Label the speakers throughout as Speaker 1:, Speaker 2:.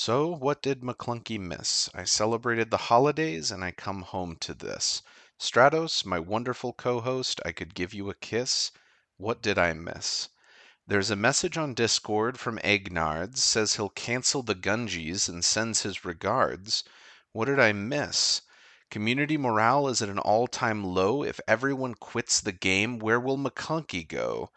Speaker 1: So, what did Maclunkey miss? I celebrated the holidays and I come home to this. Stratos, my wonderful co host, I could give you a kiss. What did I miss? There's a message on Discord from Egnards, says he'll cancel the Gungies and sends his regards. What did I miss? Community morale is at an all time low. If everyone quits the game, where will Maclunkey go?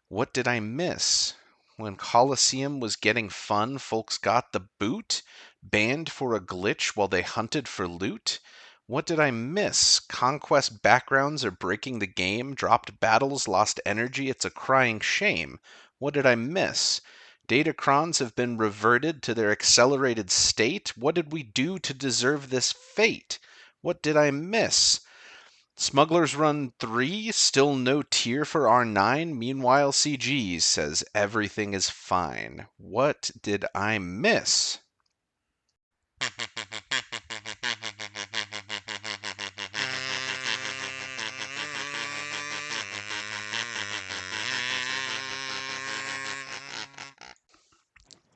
Speaker 1: What did I miss? When Coliseum was getting fun, folks got the boot, banned for a glitch while they hunted for loot. What did I miss? Conquest backgrounds are breaking the game, dropped battles, lost energy, it's a crying shame. What did I miss? Datacrons have been reverted to their accelerated state. What did we do to deserve this fate? What did I miss? Smugglers Run 3, still no tier for R9. Meanwhile, CG says everything is fine. What did I miss?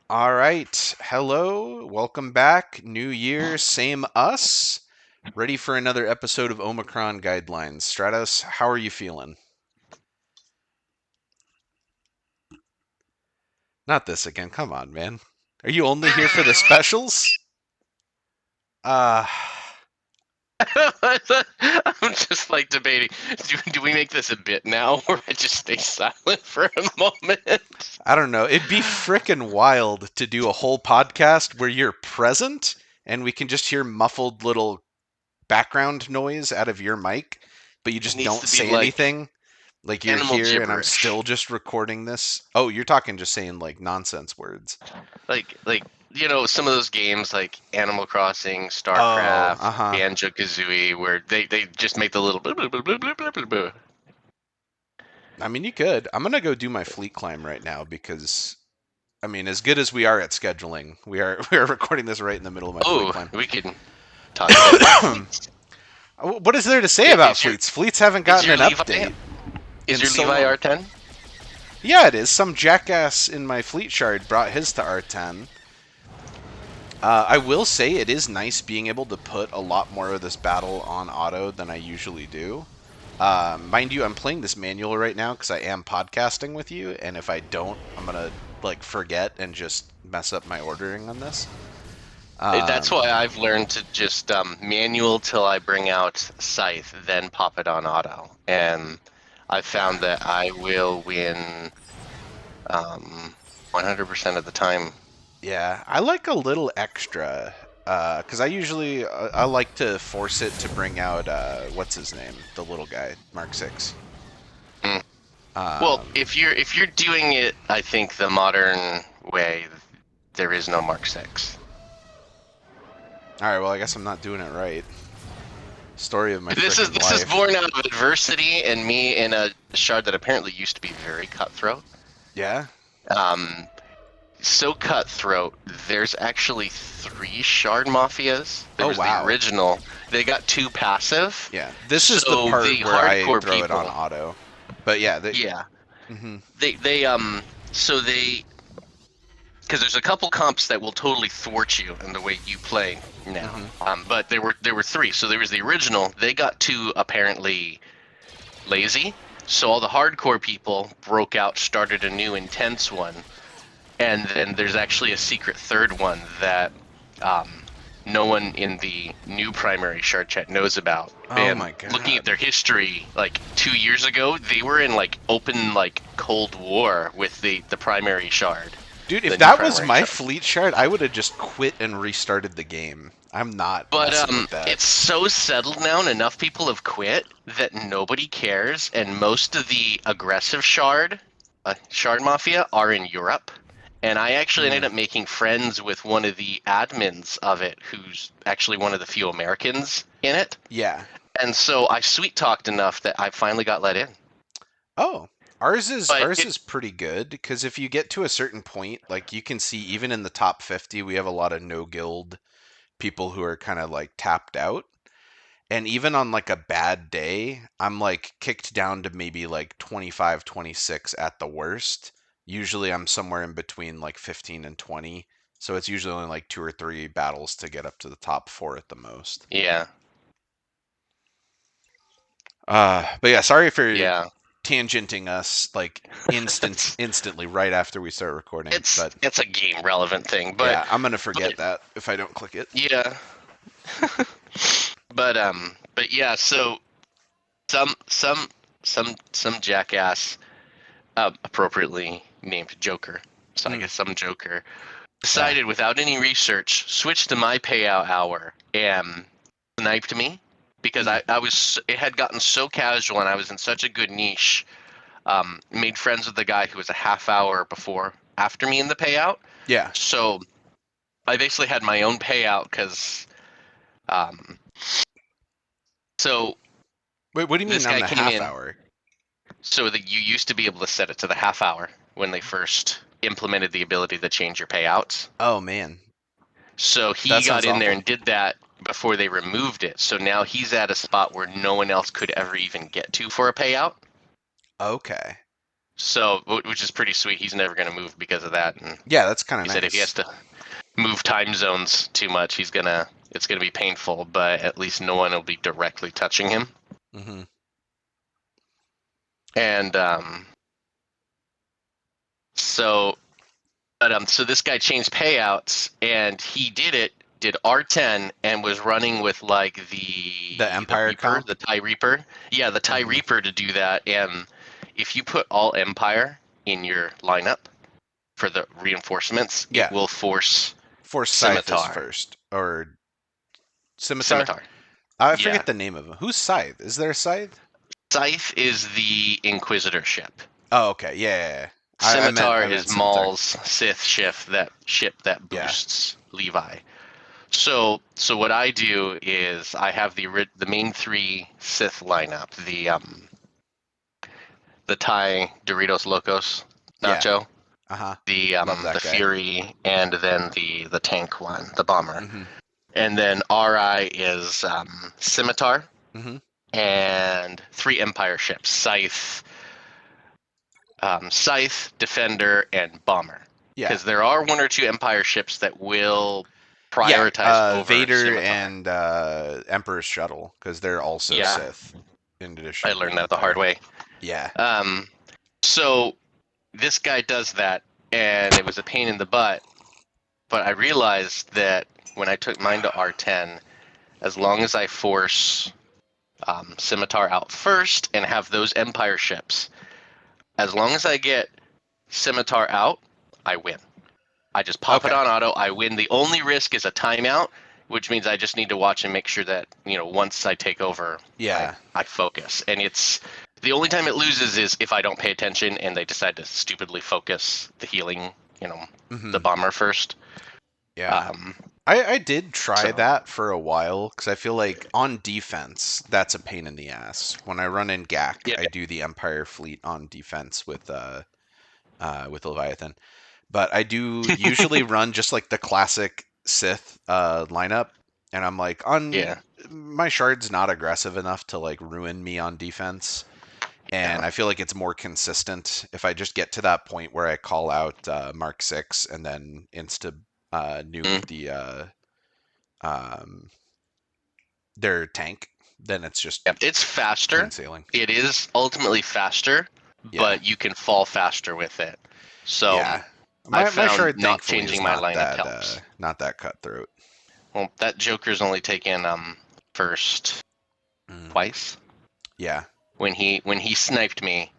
Speaker 1: All right. Hello. Welcome back. New year, same us. Ready for another episode of Omicron Guidelines. Stratos, how are you feeling? Not this again. Come on, man. Are you only here for the specials? Uh,
Speaker 2: I'm just like debating. Do we make this a bit now, or I just stay silent for a moment?
Speaker 1: I don't know. It'd be frickin' wild to do a whole podcast where you're present and we can just hear muffled little background noise out of your mic, but you
Speaker 2: It
Speaker 1: just
Speaker 2: needs
Speaker 1: don't
Speaker 2: to be
Speaker 1: say
Speaker 2: like
Speaker 1: anything. Like you're
Speaker 2: animal
Speaker 1: here and I'm
Speaker 2: gibberish,
Speaker 1: still just recording this. Oh, you're talking just saying like nonsense words.
Speaker 2: like some of those games like Animal Crossing,
Speaker 1: Oh,
Speaker 2: StarCraft,
Speaker 1: uh-huh.
Speaker 2: Banjo Kazooie, where they just make the little blah, blah, blah, blah, blah, blah, blah, blah.
Speaker 1: I mean, you could. I'm gonna go do my fleet climb right now because I mean, as good as we are at scheduling, we are recording this right in the middle of my fleet
Speaker 2: Oh,
Speaker 1: climb.
Speaker 2: we can talk a bit about fleets.
Speaker 1: What is there to say about
Speaker 2: Is your
Speaker 1: fleets? Fleets haven't
Speaker 2: is
Speaker 1: gotten
Speaker 2: your
Speaker 1: an
Speaker 2: Levi
Speaker 1: update
Speaker 2: is
Speaker 1: in
Speaker 2: your
Speaker 1: so
Speaker 2: Levi
Speaker 1: long.
Speaker 2: R10?
Speaker 1: Yeah, it is. Some jackass in my fleet shard brought his to R10. I will say it is nice being able to put a lot more of this battle on auto than I usually do. Mind you, I'm playing this manual right now because I am podcasting with you, and if I don't, I'm gonna like forget and just mess up my ordering on this.
Speaker 2: That's why I've learned to just manual till I bring out Scythe, then pop it on auto. And I've
Speaker 1: Yeah.
Speaker 2: found that I will win 100% of the time.
Speaker 1: Yeah, I like a little extra because I usually I like to force it to bring out what's his name, the little guy, Mark 6.
Speaker 2: Mm. Well,
Speaker 1: Um,
Speaker 2: if you're doing it, I think the modern way, there is no Mark 6.
Speaker 1: all right, well I guess I'm not doing it right. Story of my
Speaker 2: This is
Speaker 1: frickin'
Speaker 2: this is
Speaker 1: life.
Speaker 2: born out of adversity and me in a shard that apparently used to be very cutthroat.
Speaker 1: Yeah.
Speaker 2: Um, so cutthroat, there's actually 3 shard mafias. There
Speaker 1: Oh
Speaker 2: was the
Speaker 1: wow.
Speaker 2: original. They got 2 passive.
Speaker 1: Yeah. This is the
Speaker 2: So
Speaker 1: part
Speaker 2: the
Speaker 1: where I
Speaker 2: hardcore
Speaker 1: throw it on
Speaker 2: people,
Speaker 1: auto. But yeah,
Speaker 2: yeah,
Speaker 1: hmm
Speaker 2: so they, because there's a couple comps that will totally thwart you in the way you play now.
Speaker 1: hmm
Speaker 2: But there were 3. So there was the original. They got 2 apparently lazy. So all the hardcore people broke out, started a new intense one. And then there's actually a secret third one that um, no one in the new primary shard chat knows about.
Speaker 1: Oh
Speaker 2: And
Speaker 1: my
Speaker 2: looking at
Speaker 1: god.
Speaker 2: their history, like 2 years ago, they were in like open like Cold War with the primary shard,
Speaker 1: Dude, if
Speaker 2: the new
Speaker 1: that was
Speaker 2: primary
Speaker 1: my
Speaker 2: shard.
Speaker 1: fleet shard, I would have just quit and restarted the game. I'm not
Speaker 2: But
Speaker 1: messing with that.
Speaker 2: it's so settled now, and enough people have quit that nobody cares, and most of the aggressive shard mafia, are in Europe. And I actually
Speaker 1: Hmm.
Speaker 2: ended up making friends with one of the admins of it, who's actually one of the few Americans in it.
Speaker 1: Yeah.
Speaker 2: And so I sweet talked enough that I finally got let in.
Speaker 1: Oh,
Speaker 2: But
Speaker 1: ours
Speaker 2: it,
Speaker 1: is pretty good because if you get to a certain point, like you can see even in the top 50, we have a lot of no guild people who are kind of like tapped out. And even on like a bad day, I'm like kicked down to maybe like 25, 26 at the worst. Usually I'm somewhere in between like 15 and 20. So it's usually only like 2 or 3 battles to get up to the top 4 at the most.
Speaker 2: Yeah.
Speaker 1: But yeah, sorry for
Speaker 2: Yeah.
Speaker 1: tangenting us like
Speaker 2: it's
Speaker 1: instantly right after we start recording.
Speaker 2: it's
Speaker 1: But
Speaker 2: it's a game relevant thing,
Speaker 1: yeah, I'm gonna
Speaker 2: but
Speaker 1: forget that if I don't click it.
Speaker 2: yeah. But yeah, so some some some jackass, appropriately named Joker. So I
Speaker 1: Mm,
Speaker 2: guess some Joker
Speaker 1: yeah.
Speaker 2: decided without any research, switched to my payout hour and sniped me because
Speaker 1: Mm,
Speaker 2: I was, it had gotten so casual and I was in such a good niche. Made friends with the guy who was a half hour before after me in the payout.
Speaker 1: yeah.
Speaker 2: So I basically had my own payout because um, so
Speaker 1: Wait, what do you
Speaker 2: this
Speaker 1: mean on
Speaker 2: guy
Speaker 1: the
Speaker 2: came
Speaker 1: half
Speaker 2: in,
Speaker 1: hour?
Speaker 2: so that you used to be able to set it to the half hour when they first implemented the ability to change your payouts.
Speaker 1: Oh man,
Speaker 2: So he
Speaker 1: that
Speaker 2: got
Speaker 1: sounds
Speaker 2: in there
Speaker 1: awful.
Speaker 2: and did that before they removed it. So now he's at a spot where no one else could ever even get to for a payout.
Speaker 1: Okay.
Speaker 2: So, which is pretty sweet. He's never going to move because of that. And
Speaker 1: Yeah, that's kind of
Speaker 2: he said if he has
Speaker 1: nice.
Speaker 2: to move time zones too much, it's gonna be painful. But at least no one will be directly touching him.
Speaker 1: Hmm.
Speaker 2: And so, so this guy changed payouts, and he did R10 and was running with like
Speaker 1: The
Speaker 2: the
Speaker 1: Empire
Speaker 2: Reaper,
Speaker 1: comp.
Speaker 2: the TIE Reaper. Yeah, the TIE
Speaker 1: Hmm.
Speaker 2: Reaper to do that. And if you put all Empire in your lineup for the reinforcements, it
Speaker 1: Yeah,
Speaker 2: will force
Speaker 1: Force Scythe is
Speaker 2: Scimitar.
Speaker 1: first, or Scimitar.
Speaker 2: Scimitar.
Speaker 1: I
Speaker 2: Yeah.
Speaker 1: forget the name of him. Who's Scythe? Is there a Scythe?
Speaker 2: Scythe is the Inquisitor ship.
Speaker 1: Oh, okay. Yeah, yeah, yeah.
Speaker 2: Scimitar
Speaker 1: I
Speaker 2: is
Speaker 1: meant Scimitar.
Speaker 2: Maul's Sith ship that
Speaker 1: Yeah.
Speaker 2: boosts Levi. So what I do is I have the main three Sith lineup: the Thai Doritos Locos
Speaker 1: Yeah.
Speaker 2: Nacho,
Speaker 1: Uh-huh. Love
Speaker 2: the
Speaker 1: that guy.
Speaker 2: Fury, and then the tank one, the bomber.
Speaker 1: Hmm.
Speaker 2: And then RI is Scimitar
Speaker 1: Hmm.
Speaker 2: and three Empire ships: Scythe, Defender, and Bomber.
Speaker 1: Yeah.
Speaker 2: Because there are one or two Empire ships that will
Speaker 1: Yeah.
Speaker 2: prioritize over
Speaker 1: Vader
Speaker 2: Scimitar.
Speaker 1: and Emperor's Shuttle, because they're also
Speaker 2: Yeah,
Speaker 1: Sith, in addition
Speaker 2: I
Speaker 1: to being
Speaker 2: learned that the hard
Speaker 1: Empire.
Speaker 2: way.
Speaker 1: Yeah.
Speaker 2: Um, so this guy does that, and it was a pain in the butt. But I realized that when I took mine to R10, as long as I force Scimitar out first and have those Empire ships, as long as I get Scimitar out, I win. I just pop it
Speaker 1: Okay.
Speaker 2: on auto. I win. The only risk is a timeout, which means I just need to watch and make sure that once I take over,
Speaker 1: Yeah.
Speaker 2: I focus. And it's the only time it loses is if I don't pay attention and they decide to stupidly focus the healing, the
Speaker 1: Hmm.
Speaker 2: bomber first.
Speaker 1: Yeah.
Speaker 2: Um,
Speaker 1: I did try
Speaker 2: so
Speaker 1: that for a while because I feel like on defense that's a pain in the ass. When I run in GAC,
Speaker 2: yeah,
Speaker 1: I do the Empire fleet on defense with Leviathan, but I do usually run just like the classic Sith lineup, and I'm like on
Speaker 2: yeah,
Speaker 1: my shard's not aggressive enough to like ruin me on defense, and
Speaker 2: yeah.
Speaker 1: I feel like it's more consistent if I just get to that point where I call out Mark 6 and then insta nuke
Speaker 2: Mm.
Speaker 1: the um, their tank, then it's just
Speaker 2: Yep. It's
Speaker 1: clean
Speaker 2: faster.
Speaker 1: sailing.
Speaker 2: It is ultimately faster,
Speaker 1: Yeah,
Speaker 2: but you can fall faster with it. So
Speaker 1: yeah.
Speaker 2: I've
Speaker 1: My
Speaker 2: found
Speaker 1: shard
Speaker 2: not
Speaker 1: thankfully is
Speaker 2: changing my lineup helps.
Speaker 1: not that cutthroat.
Speaker 2: Well, that Joker's only taken first
Speaker 1: Mm,
Speaker 2: twice.
Speaker 1: yeah.
Speaker 2: When he sniped me,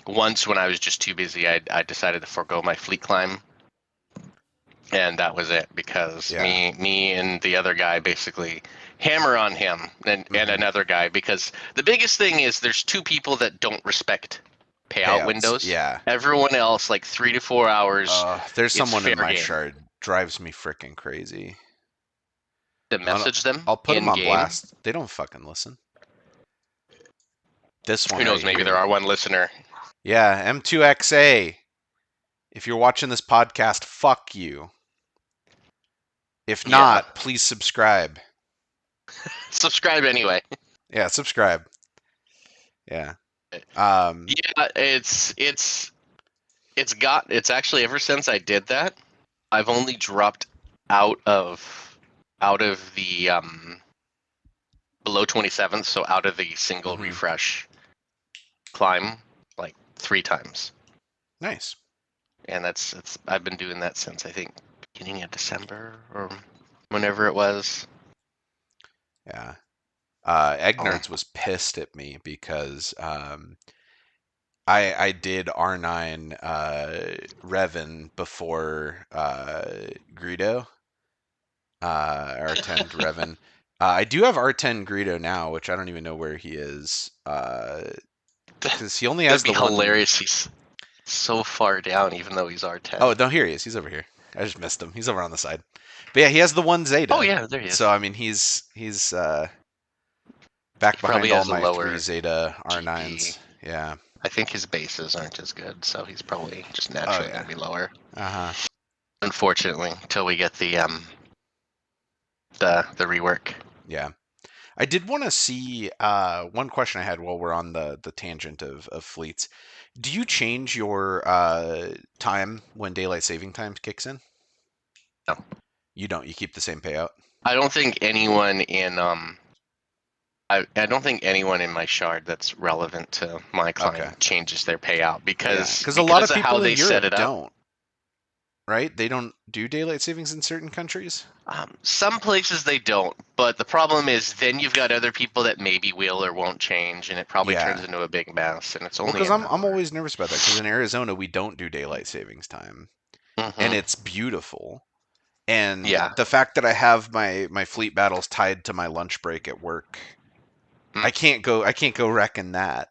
Speaker 2: once when I was just too busy, I decided to forego my fleet climb, and that was it because
Speaker 1: Yeah.
Speaker 2: me and the other guy basically hammer on him and
Speaker 1: Hmm.
Speaker 2: another guy because the biggest thing is there's two people that don't respect payout
Speaker 1: Payouts.
Speaker 2: windows.
Speaker 1: Yeah.
Speaker 2: Everyone else, like 3 to 4 hours,
Speaker 1: There's
Speaker 2: it's
Speaker 1: someone in
Speaker 2: fair
Speaker 1: my
Speaker 2: game.
Speaker 1: shard drives me freaking crazy.
Speaker 2: To message them
Speaker 1: I'll put them
Speaker 2: in
Speaker 1: on
Speaker 2: game.
Speaker 1: blast. They don't fucking listen. This one
Speaker 2: Who
Speaker 1: right
Speaker 2: knows? Maybe there
Speaker 1: here.
Speaker 2: are one listener.
Speaker 1: Yeah, M2XA. If you're watching this podcast, fuck you. If
Speaker 2: Yeah,
Speaker 1: not, please subscribe.
Speaker 2: subscribe anyway.
Speaker 1: Yeah, subscribe. Yeah. Um,
Speaker 2: Yeah, it's actually ever since I did that. I've only dropped out of the below 27th, so out of the single
Speaker 1: Hmm.
Speaker 2: refresh climb like 3 times.
Speaker 1: Nice.
Speaker 2: And that's I've been doing that since I think beginning of December or whenever it was.
Speaker 1: Yeah.
Speaker 2: Oh,
Speaker 1: Egnards was pissed at me because I did R9 Revan before Greedo, R10 Revan. I do have R10 Greedo now, which I don't even know where he is, because he only
Speaker 2: that'd
Speaker 1: has
Speaker 2: be
Speaker 1: the one.
Speaker 2: hilarious. He's so far down, even though he's R10.
Speaker 1: Oh, no, here he is. He's over here. I just missed him. He's over on the side. But yeah, he has the one
Speaker 2: Oh
Speaker 1: Zeta.
Speaker 2: yeah, there he
Speaker 1: So
Speaker 2: is.
Speaker 1: I mean, he's back
Speaker 2: He probably
Speaker 1: behind all
Speaker 2: has a
Speaker 1: my three
Speaker 2: lower
Speaker 1: Zeta
Speaker 2: GP.
Speaker 1: R9s. Yeah.
Speaker 2: I think his bases aren't as good, so he's probably just
Speaker 1: Oh
Speaker 2: naturally going
Speaker 1: yeah.
Speaker 2: to be lower.
Speaker 1: Uh-huh.
Speaker 2: Unfortunately, until we get the rework.
Speaker 1: Yeah. I did want to see one question I had while we're on the tangent of fleets. Do you change your time when daylight saving time kicks in?
Speaker 2: No,
Speaker 1: You don't. You keep the same payout.
Speaker 2: I don't think anyone in I don't think anyone in my shard that's relevant to my
Speaker 1: Okay.
Speaker 2: client changes their payout
Speaker 1: Yeah,
Speaker 2: because
Speaker 1: because a lot
Speaker 2: because
Speaker 1: of
Speaker 2: of how
Speaker 1: people in
Speaker 2: they set
Speaker 1: Europe
Speaker 2: it up.
Speaker 1: don't, right? They don't do daylight savings in certain countries.
Speaker 2: Some places they don't, but the problem is then you've got other people that maybe will or won't change, and it probably turns
Speaker 1: Yeah.
Speaker 2: into a big mess, and it's
Speaker 1: Well,
Speaker 2: only
Speaker 1: because
Speaker 2: an
Speaker 1: I'm
Speaker 2: hour.
Speaker 1: always nervous about that because in Arizona we don't do daylight savings time, and
Speaker 2: Hmm.
Speaker 1: it's beautiful. And
Speaker 2: Yeah.
Speaker 1: the fact that I have my fleet battles tied to my lunch break at work,
Speaker 2: Mm.
Speaker 1: I can't go wrecking that.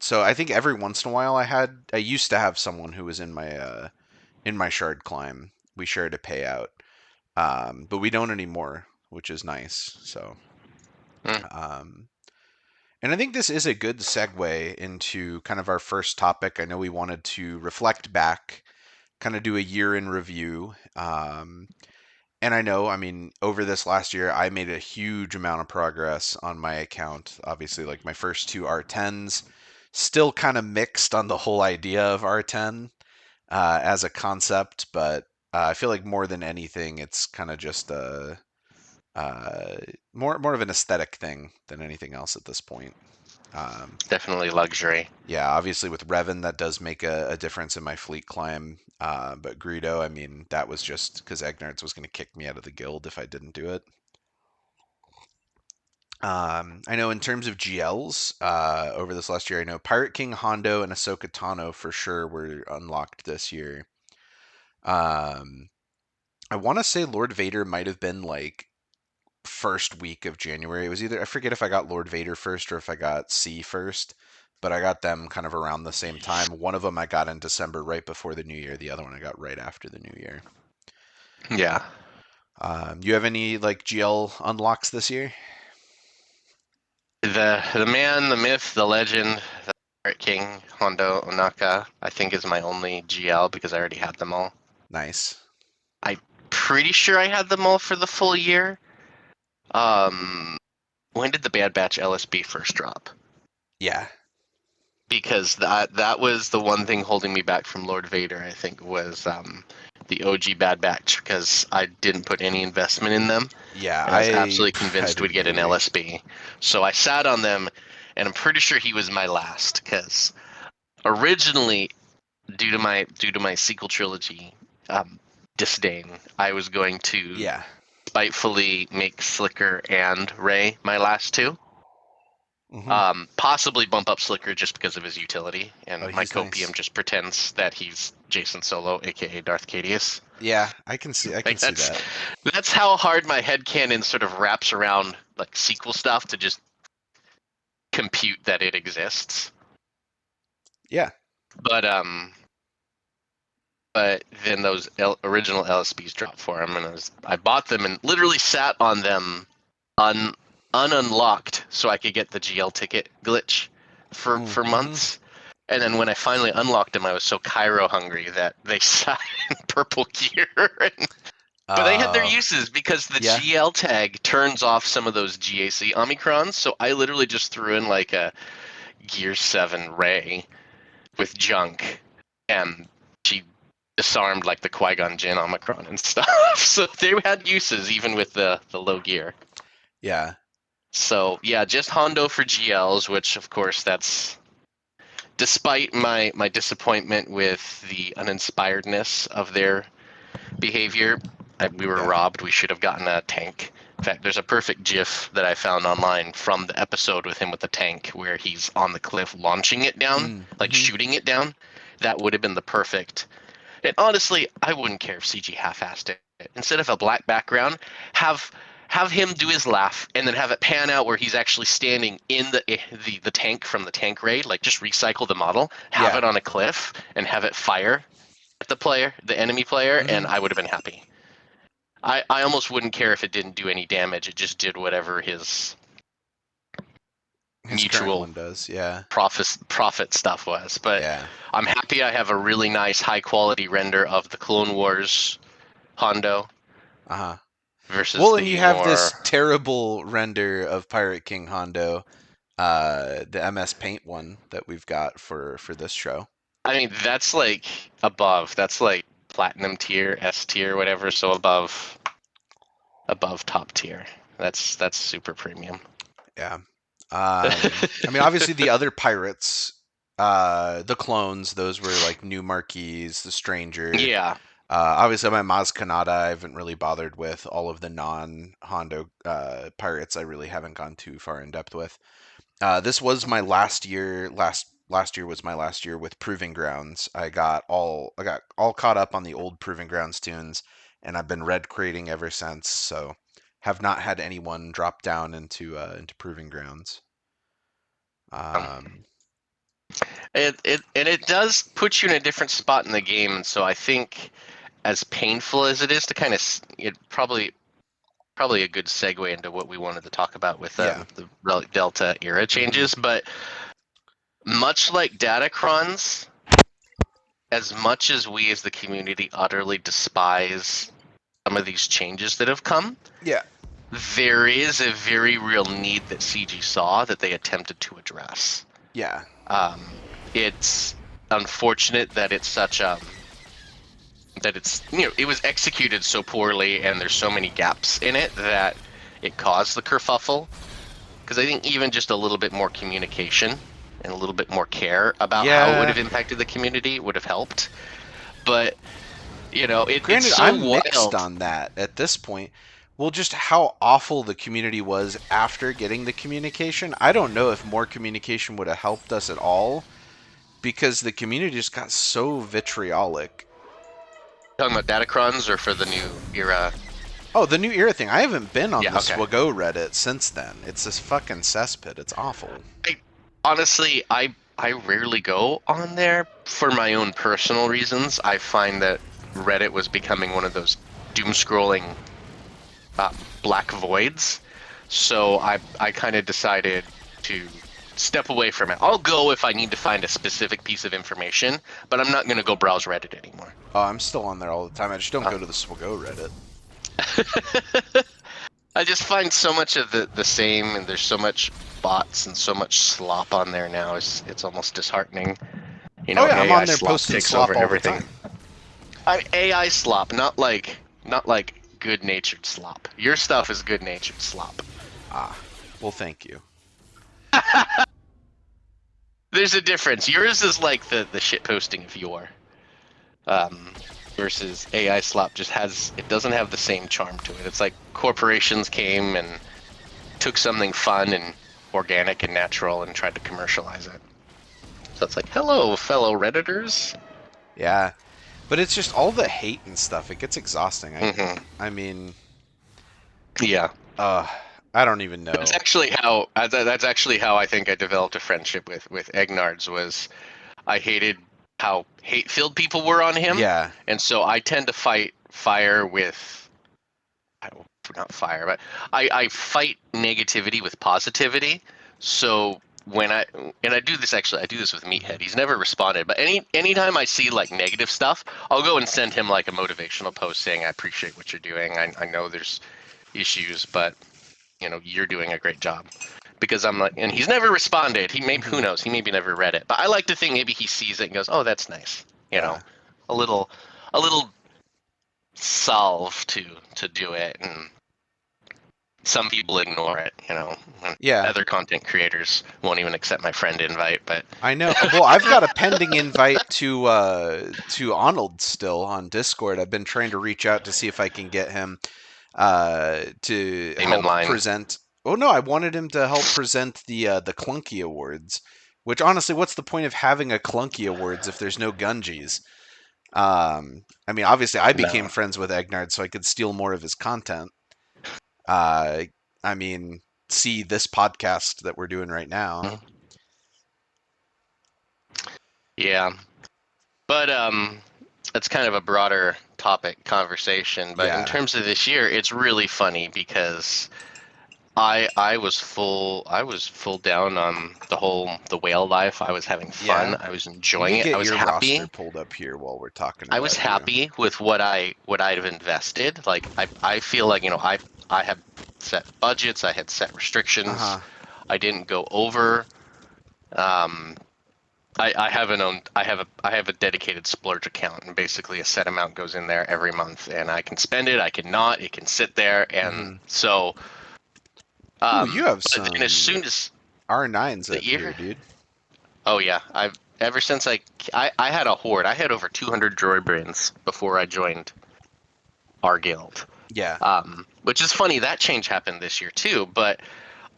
Speaker 1: So I think every once in a while I used to have someone who was in my shard climb. We shared a payout, but we don't anymore, which is nice. So
Speaker 2: Mm.
Speaker 1: um, and I think this is a good segue into kind of our first topic. I know we wanted to reflect back, kind of do a year in review. And I know, I mean, over this last year, I made a huge amount of progress on my account. Obviously, like my first two R10s, still kind of mixed on the whole idea of R10 as a concept, but I feel like more than anything, it's kind of just a more of an aesthetic thing than anything else at this point. Um,
Speaker 2: Definitely luxury.
Speaker 1: yeah, obviously with Revan, that does make a difference in my fleet climb. But Greedo, I mean, that was just because Egnards was going to kick me out of the guild if I didn't do it. I know in terms of GLs, over this last year, I know Pirate King Hondo and Ahsoka Tano for sure were unlocked this year. Um, I want to say Lord Vader might have been like first week of January. It was either, I forget if I got Lord Vader first or if I got C first, but I got them kind of around the same time. One of them I got in December right before the new year. The other one I got right after the new year.
Speaker 2: Yeah.
Speaker 1: You have any like GL unlocks this year?
Speaker 2: The man, the myth, the legend, the Pirate King, Hondo Onaka, I think is my only GL because I already had them all.
Speaker 1: Nice.
Speaker 2: I'm pretty sure I had them all for the full year. Um, when did the Bad Batch LSB first drop?
Speaker 1: Yeah.
Speaker 2: Because that was the one thing holding me back from Lord Vader. I think was the OG Bad Batch because I didn't put any investment in them,
Speaker 1: Yeah,
Speaker 2: and I was absolutely
Speaker 1: I
Speaker 2: convinced we'd
Speaker 1: didn't
Speaker 2: get an
Speaker 1: either.
Speaker 2: LSB. So I sat on them, and I'm pretty sure he was my last because originally, due to my sequel trilogy um, disdain, I was going to
Speaker 1: Yeah.
Speaker 2: spitefully make Slicker and Ray my last two.
Speaker 1: Hmm.
Speaker 2: Possibly bump up Slicker just because of his utility,
Speaker 1: Oh,
Speaker 2: and my
Speaker 1: he's
Speaker 2: copium
Speaker 1: nice.
Speaker 2: just pretends that he's Jason Solo, aka Darth Caedius.
Speaker 1: Yeah, I can
Speaker 2: Like
Speaker 1: see that.
Speaker 2: that's how hard my headcanon sort of wraps around like sequel stuff to just compute that it exists.
Speaker 1: Yeah.
Speaker 2: But then those original LSBs dropped for him, and I bought them and literally sat on them un ununlocked so I could get the GL ticket glitch for
Speaker 1: Mm-hmm.
Speaker 2: months. And then when I finally unlocked them, I was so Cairo hungry that they sat in purple gear. But they had their
Speaker 1: Uh,
Speaker 2: uses because the
Speaker 1: yeah.
Speaker 2: GL tag turns off some of those GAC Omicrons. So I literally just threw in like a Gear 7 Ray with junk, and she disarmed like the Qui-Gon Jinn Omicron and stuff. So they had uses even with the low gear.
Speaker 1: Yeah.
Speaker 2: So yeah, just Hondo for GLs, which of course that's despite my disappointment with the uninspiredness of their behavior. We were
Speaker 1: Yeah.
Speaker 2: robbed. We should have gotten a tank. In fact, there's a perfect GIF that I found online from the episode with him with the tank where he's on the cliff launching it down, like
Speaker 1: Mm-hmm.
Speaker 2: shooting it down. That would have been the perfect. And honestly, I wouldn't care if CG half-assed it. Instead of a black background, have have him do his laugh and then have it pan out where he's actually standing in the tank from the tank raid. Like just recycle the model, have
Speaker 1: Yeah.
Speaker 2: it on a cliff, and have it fire at the player, the enemy player, and
Speaker 1: Mm-hmm.
Speaker 2: I would have been happy. I almost wouldn't care if it didn't do any damage. It just did whatever his
Speaker 1: His current
Speaker 2: mutual
Speaker 1: one does. Yeah.
Speaker 2: profit stuff was. But
Speaker 1: Yeah.
Speaker 2: I'm happy I have a really nice high quality render of the Clone Wars Hondo
Speaker 1: Uh-huh.
Speaker 2: versus
Speaker 1: Well, and you
Speaker 2: the
Speaker 1: have
Speaker 2: more.
Speaker 1: this terrible render of Pirate King Hondo, the MS Paint one that we've got for this show.
Speaker 2: I mean, that's like above. That's like platinum tier, S tier, whatever. So above top tier. That's super premium.
Speaker 1: Yeah. I mean, obviously the other pirates, the clones, those were like new Marquees, the Stranger.
Speaker 2: Yeah.
Speaker 1: Obviously, my Maz Kanata, I haven't really bothered with. All of the non-Hondo pirates, I really haven't gone too far in depth with. This was my last year. Last year was my last year with Proving Grounds. I got all caught up on the old Proving Grounds tunes, and I've been red creating ever since. So have not had anyone drop down into Proving Grounds.
Speaker 2: Um,
Speaker 1: Um,
Speaker 2: it does put you in a different spot in the game, and so I think as painful as it is to kind of it probably a good segue into what we wanted to talk about with
Speaker 1: yeah,
Speaker 2: the Relic Delta era
Speaker 1: hmm
Speaker 2: changes. But much like Datacrons, as much as we as the community utterly despise some of these changes that have come,
Speaker 1: yeah,
Speaker 2: there is a very real need that CG saw that they attempted to address.
Speaker 1: yeah,
Speaker 2: Um, it's unfortunate that it's such that it's it was executed so poorly and there's so many gaps in it that it caused the kerfuffle. Because I think even just a little bit more communication and a little bit more care about how it would
Speaker 1: yeah.
Speaker 2: have impacted the community would have helped. But it's
Speaker 1: Granted,
Speaker 2: so
Speaker 1: I'm mixed
Speaker 2: wild.
Speaker 1: on that at this point. Well, just how awful the community was after getting the communication. I don't know if more communication would have helped us at all because the community just got so vitriolic.
Speaker 2: Talking about Datacrons or for the new era?
Speaker 1: Oh, the new era thing. I haven't been on
Speaker 2: Yeah,
Speaker 1: the
Speaker 2: okay.
Speaker 1: SWGoH Reddit since then. It's this fucking cesspit. It's awful.
Speaker 2: I, honestly, I rarely go on there for my own personal reasons. I find that Reddit was becoming one of those doom scrolling uh, black voids. So I kind of decided to step away from it. I'll go if I need to find a specific piece of information, but I'm not going to go browse Reddit anymore.
Speaker 1: Oh, I'm still on there all the time. I just don't
Speaker 2: Uh,
Speaker 1: go to the SWGoH Reddit.
Speaker 2: I just find so much of the same, and there's so much bots and so much slop on there now. It's almost disheartening.
Speaker 1: Oh yeah, I'm
Speaker 2: AI
Speaker 1: on there
Speaker 2: slop
Speaker 1: posting
Speaker 2: takes over
Speaker 1: slop all the
Speaker 2: everything.
Speaker 1: time.
Speaker 2: AI slop, not like good-natured slop. Your stuff is good-natured slop.
Speaker 1: Ah, well, thank you.
Speaker 2: There's a difference. Yours is like the shit posting of your um, versus AI slop it doesn't have the same charm to it. It's like corporations came and took something fun and organic and natural and tried to commercialize it. So it's like, hello, fellow Redditors.
Speaker 1: Yeah, but it's just all the hate and stuff. It gets exhausting.
Speaker 2: Hmm.
Speaker 1: I mean,
Speaker 2: Yeah,
Speaker 1: uh, I don't even
Speaker 2: that's
Speaker 1: know.
Speaker 2: actually how that's actually how I think I developed a friendship with Egnards. Was I hated how hate-filled people were on him,
Speaker 1: Yeah,
Speaker 2: and so I tend to fight fire with not fire, but I fight negativity with positivity. So when I do this actually, I do this with Meathead. He's never responded, but anytime I see like negative stuff, I'll go and send him like a motivational post saying I appreciate what you're doing. I know there's issues, but you're doing a great job. Because I'm like, and he's never responded. Who
Speaker 1: hmm
Speaker 2: knows? He maybe never read it. But I like to think maybe he sees it and goes, "Oh, that's nice." You know,
Speaker 1: yeah,
Speaker 2: a little. little salve to do it, and some people ignore it. And
Speaker 1: Yeah,
Speaker 2: other content creators won't even accept my friend invite. But
Speaker 1: I know. Well, I've got a pending invite to Arnold still on Discord. I've been trying to reach out to see if I can get him to
Speaker 2: same in
Speaker 1: help
Speaker 2: line.
Speaker 1: present. Oh no, I wanted him to help present the Clunky Awards. Which honestly, what's the point of having a Clunky Awards if there's no Gungies? I mean, obviously, I became
Speaker 2: No.
Speaker 1: friends with Egnard so I could steal more of his content. Uh, I mean, see this podcast that we're doing right now.
Speaker 2: Yeah, but it's kind of a broader topic conversation. But in
Speaker 1: Yeah,
Speaker 2: terms of this year, it's really funny because I was full down on the whale life. I was having fun.
Speaker 1: yeah.
Speaker 2: I was
Speaker 1: We
Speaker 2: enjoying
Speaker 1: could
Speaker 2: it.
Speaker 1: get your roster pulled up here while we're talking
Speaker 2: I was
Speaker 1: about you.
Speaker 2: happy with what I'd have invested. Like I feel like I have set budgets. I had set
Speaker 1: Uh
Speaker 2: restrictions.
Speaker 1: huh.
Speaker 2: I didn't go over. Um, I have an own I have a dedicated splurge account, and basically a set amount goes in there every month, and I can spend it. I can not. It can sit there, and
Speaker 1: Mm-hmm.
Speaker 2: so
Speaker 1: Ooh, you have
Speaker 2: but then as
Speaker 1: some
Speaker 2: soon as
Speaker 1: R9s
Speaker 2: the
Speaker 1: up here,
Speaker 2: year,
Speaker 1: dude.
Speaker 2: oh yeah, I've ever since I had a horde. I had over 200 droid brains before I joined our guild.
Speaker 1: Yeah.
Speaker 2: Which is funny. That change happened this year too. But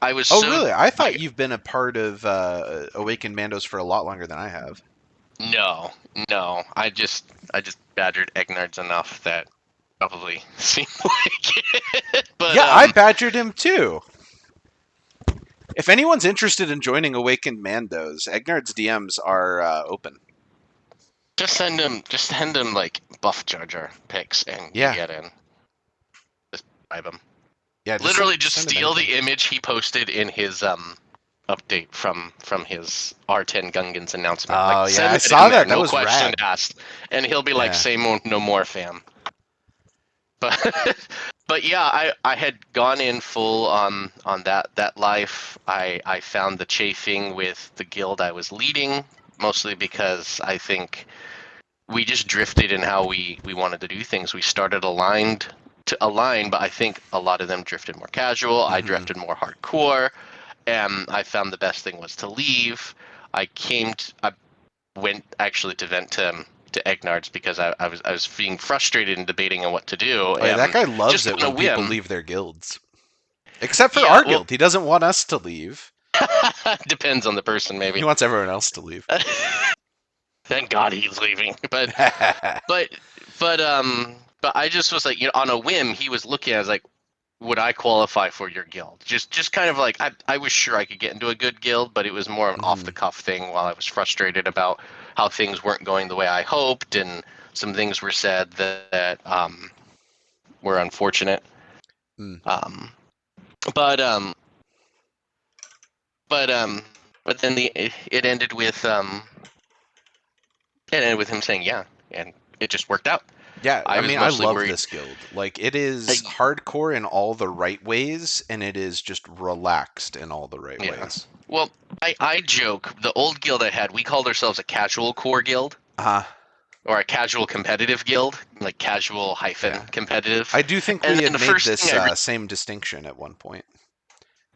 Speaker 2: I was
Speaker 1: Oh,
Speaker 2: so
Speaker 1: really? I thought
Speaker 2: like,
Speaker 1: you've been a part of Awakened Mandos for a lot longer than I have.
Speaker 2: no, no. I just badgered Egnards enough that probably seemed like it. But
Speaker 1: Yeah, I badgered him too. If anyone's interested in joining Awakened Mandos, Egnard's DMs are open.
Speaker 2: just send him like buff Jar Jar pics, and you
Speaker 1: Yeah,
Speaker 2: get in. Just bribe him.
Speaker 1: yeah. Just
Speaker 2: Literally,
Speaker 1: send
Speaker 2: just
Speaker 1: send him
Speaker 2: steal
Speaker 1: anything.
Speaker 2: the image he posted in his update from his R10 Gungans announcement. Like
Speaker 1: Oh yeah,
Speaker 2: send
Speaker 1: I
Speaker 2: that in
Speaker 1: saw
Speaker 2: there,
Speaker 1: that. That
Speaker 2: no
Speaker 1: was
Speaker 2: question
Speaker 1: rad.
Speaker 2: asked, and he'll be like,
Speaker 1: Yeah.
Speaker 2: "Say no more, fam." But but yeah, I had gone in full on that life. I found the chafing with the guild I was leading, mostly because I think we just drifted in how we wanted to do things. We started aligned to align, but I think a lot of them drifted more casual. I
Speaker 1: Mm-hmm.
Speaker 2: drifted more hardcore, and I found the best thing was to leave. I went actually to vent to Egnard's because I was being frustrated and debating on what to do.
Speaker 1: Oh yeah, that guy loves
Speaker 2: Just
Speaker 1: it
Speaker 2: on a
Speaker 1: when people
Speaker 2: whim.
Speaker 1: leave their guilds. Except for
Speaker 2: Yeah,
Speaker 1: our
Speaker 2: well,
Speaker 1: guild. He doesn't want us to leave.
Speaker 2: depends on the person
Speaker 1: He
Speaker 2: maybe.
Speaker 1: wants everyone else to leave.
Speaker 2: Thank God he's leaving. But but I just was like, on a whim, he was looking. I was like, would I qualify for your guild? Just kind of like I was sure I could get into a good guild, but it was more of an off
Speaker 1: Hmm.
Speaker 2: the cuff thing while I was frustrated about how things weren't going the way I hoped, and some things were said that were unfortunate.
Speaker 1: Mm.
Speaker 2: Um, but um, but but then it ended with him saying yeah, and it just worked out.
Speaker 1: Yeah,
Speaker 2: I
Speaker 1: I
Speaker 2: was
Speaker 1: mean, I
Speaker 2: mostly
Speaker 1: love
Speaker 2: worried.
Speaker 1: this guild. Like, it is
Speaker 2: I,
Speaker 1: hardcore in all the right ways, and it is just relaxed in all the right
Speaker 2: yeah.
Speaker 1: ways.
Speaker 2: Well, I joke. The old guild I had, we called ourselves a casual core guild
Speaker 1: Uh,
Speaker 2: or a casual competitive guild, like casual hyphen
Speaker 1: yeah.
Speaker 2: competitive.
Speaker 1: I do think
Speaker 2: And
Speaker 1: we
Speaker 2: then
Speaker 1: had
Speaker 2: the
Speaker 1: made
Speaker 2: first thing
Speaker 1: this
Speaker 2: I
Speaker 1: same distinction at one point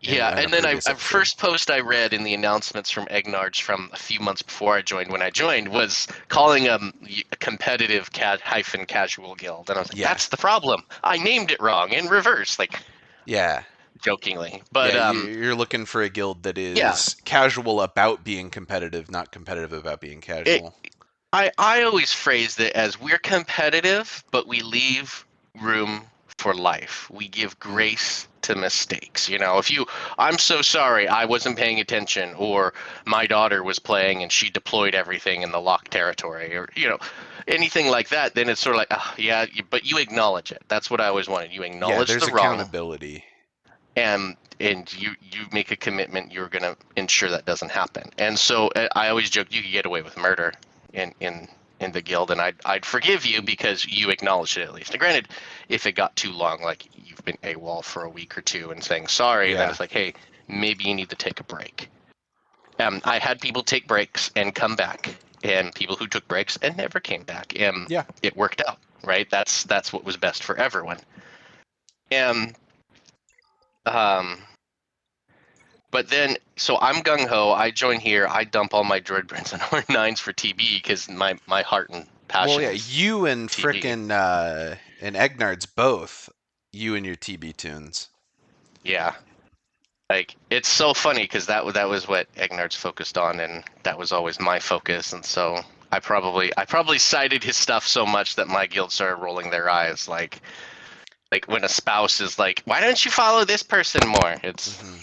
Speaker 2: Yeah,
Speaker 1: in a
Speaker 2: and then
Speaker 1: previous
Speaker 2: I
Speaker 1: episode.
Speaker 2: first post I read in the announcements from Egnards from a few months before I joined, when I joined, was calling a competitive cat hyphen casual guild, and I was like,
Speaker 1: Yeah.
Speaker 2: that's the problem. I named it wrong in reverse, like
Speaker 1: Yeah.
Speaker 2: jokingly.
Speaker 1: Yeah,
Speaker 2: But
Speaker 1: you're looking for a guild that
Speaker 2: yeah,
Speaker 1: is casual about being competitive, not competitive about being
Speaker 2: it
Speaker 1: casual.
Speaker 2: I always phrased it as we're competitive, but we leave room for life. We give
Speaker 1: Mm.
Speaker 2: grace to mistakes. If I'm so sorry, I wasn't paying attention, or my daughter was playing and she deployed everything in the locked territory, or anything like that, then it's sort of like, oh, yeah, but you acknowledge it. That's what I always wanted. You
Speaker 1: Yeah,
Speaker 2: acknowledge
Speaker 1: there's
Speaker 2: the wrong,
Speaker 1: accountability.
Speaker 2: and you make a commitment. You're going to ensure that doesn't happen. And so I always joke you could get away with murder in the guild, and I'd forgive you because you acknowledged it at least. And granted, if it got too long, like you've been AWOL for a week or two and saying sorry, then
Speaker 1: Yeah.
Speaker 2: it's like, hey, maybe you need to take a break. I had people take breaks and come back, and people who took breaks and never came back, and
Speaker 1: Yeah.
Speaker 2: it worked out, right? That's what was best for everyone. And um, but then, so I'm gung ho. I join here. I dump all my droid brains on R9s for TB because my heart and
Speaker 1: Well,
Speaker 2: passion
Speaker 1: yeah,
Speaker 2: is
Speaker 1: you and
Speaker 2: TB.
Speaker 1: frickin' and Egnard's both, you and your TB tunes.
Speaker 2: Yeah, like it's so funny because that was what Egnard's focused on, and that was always my focus. And so I probably cited his stuff so much that my guild started rolling their eyes, like when a spouse is like, "Why don't you follow this person more?" It's
Speaker 1: Hmm.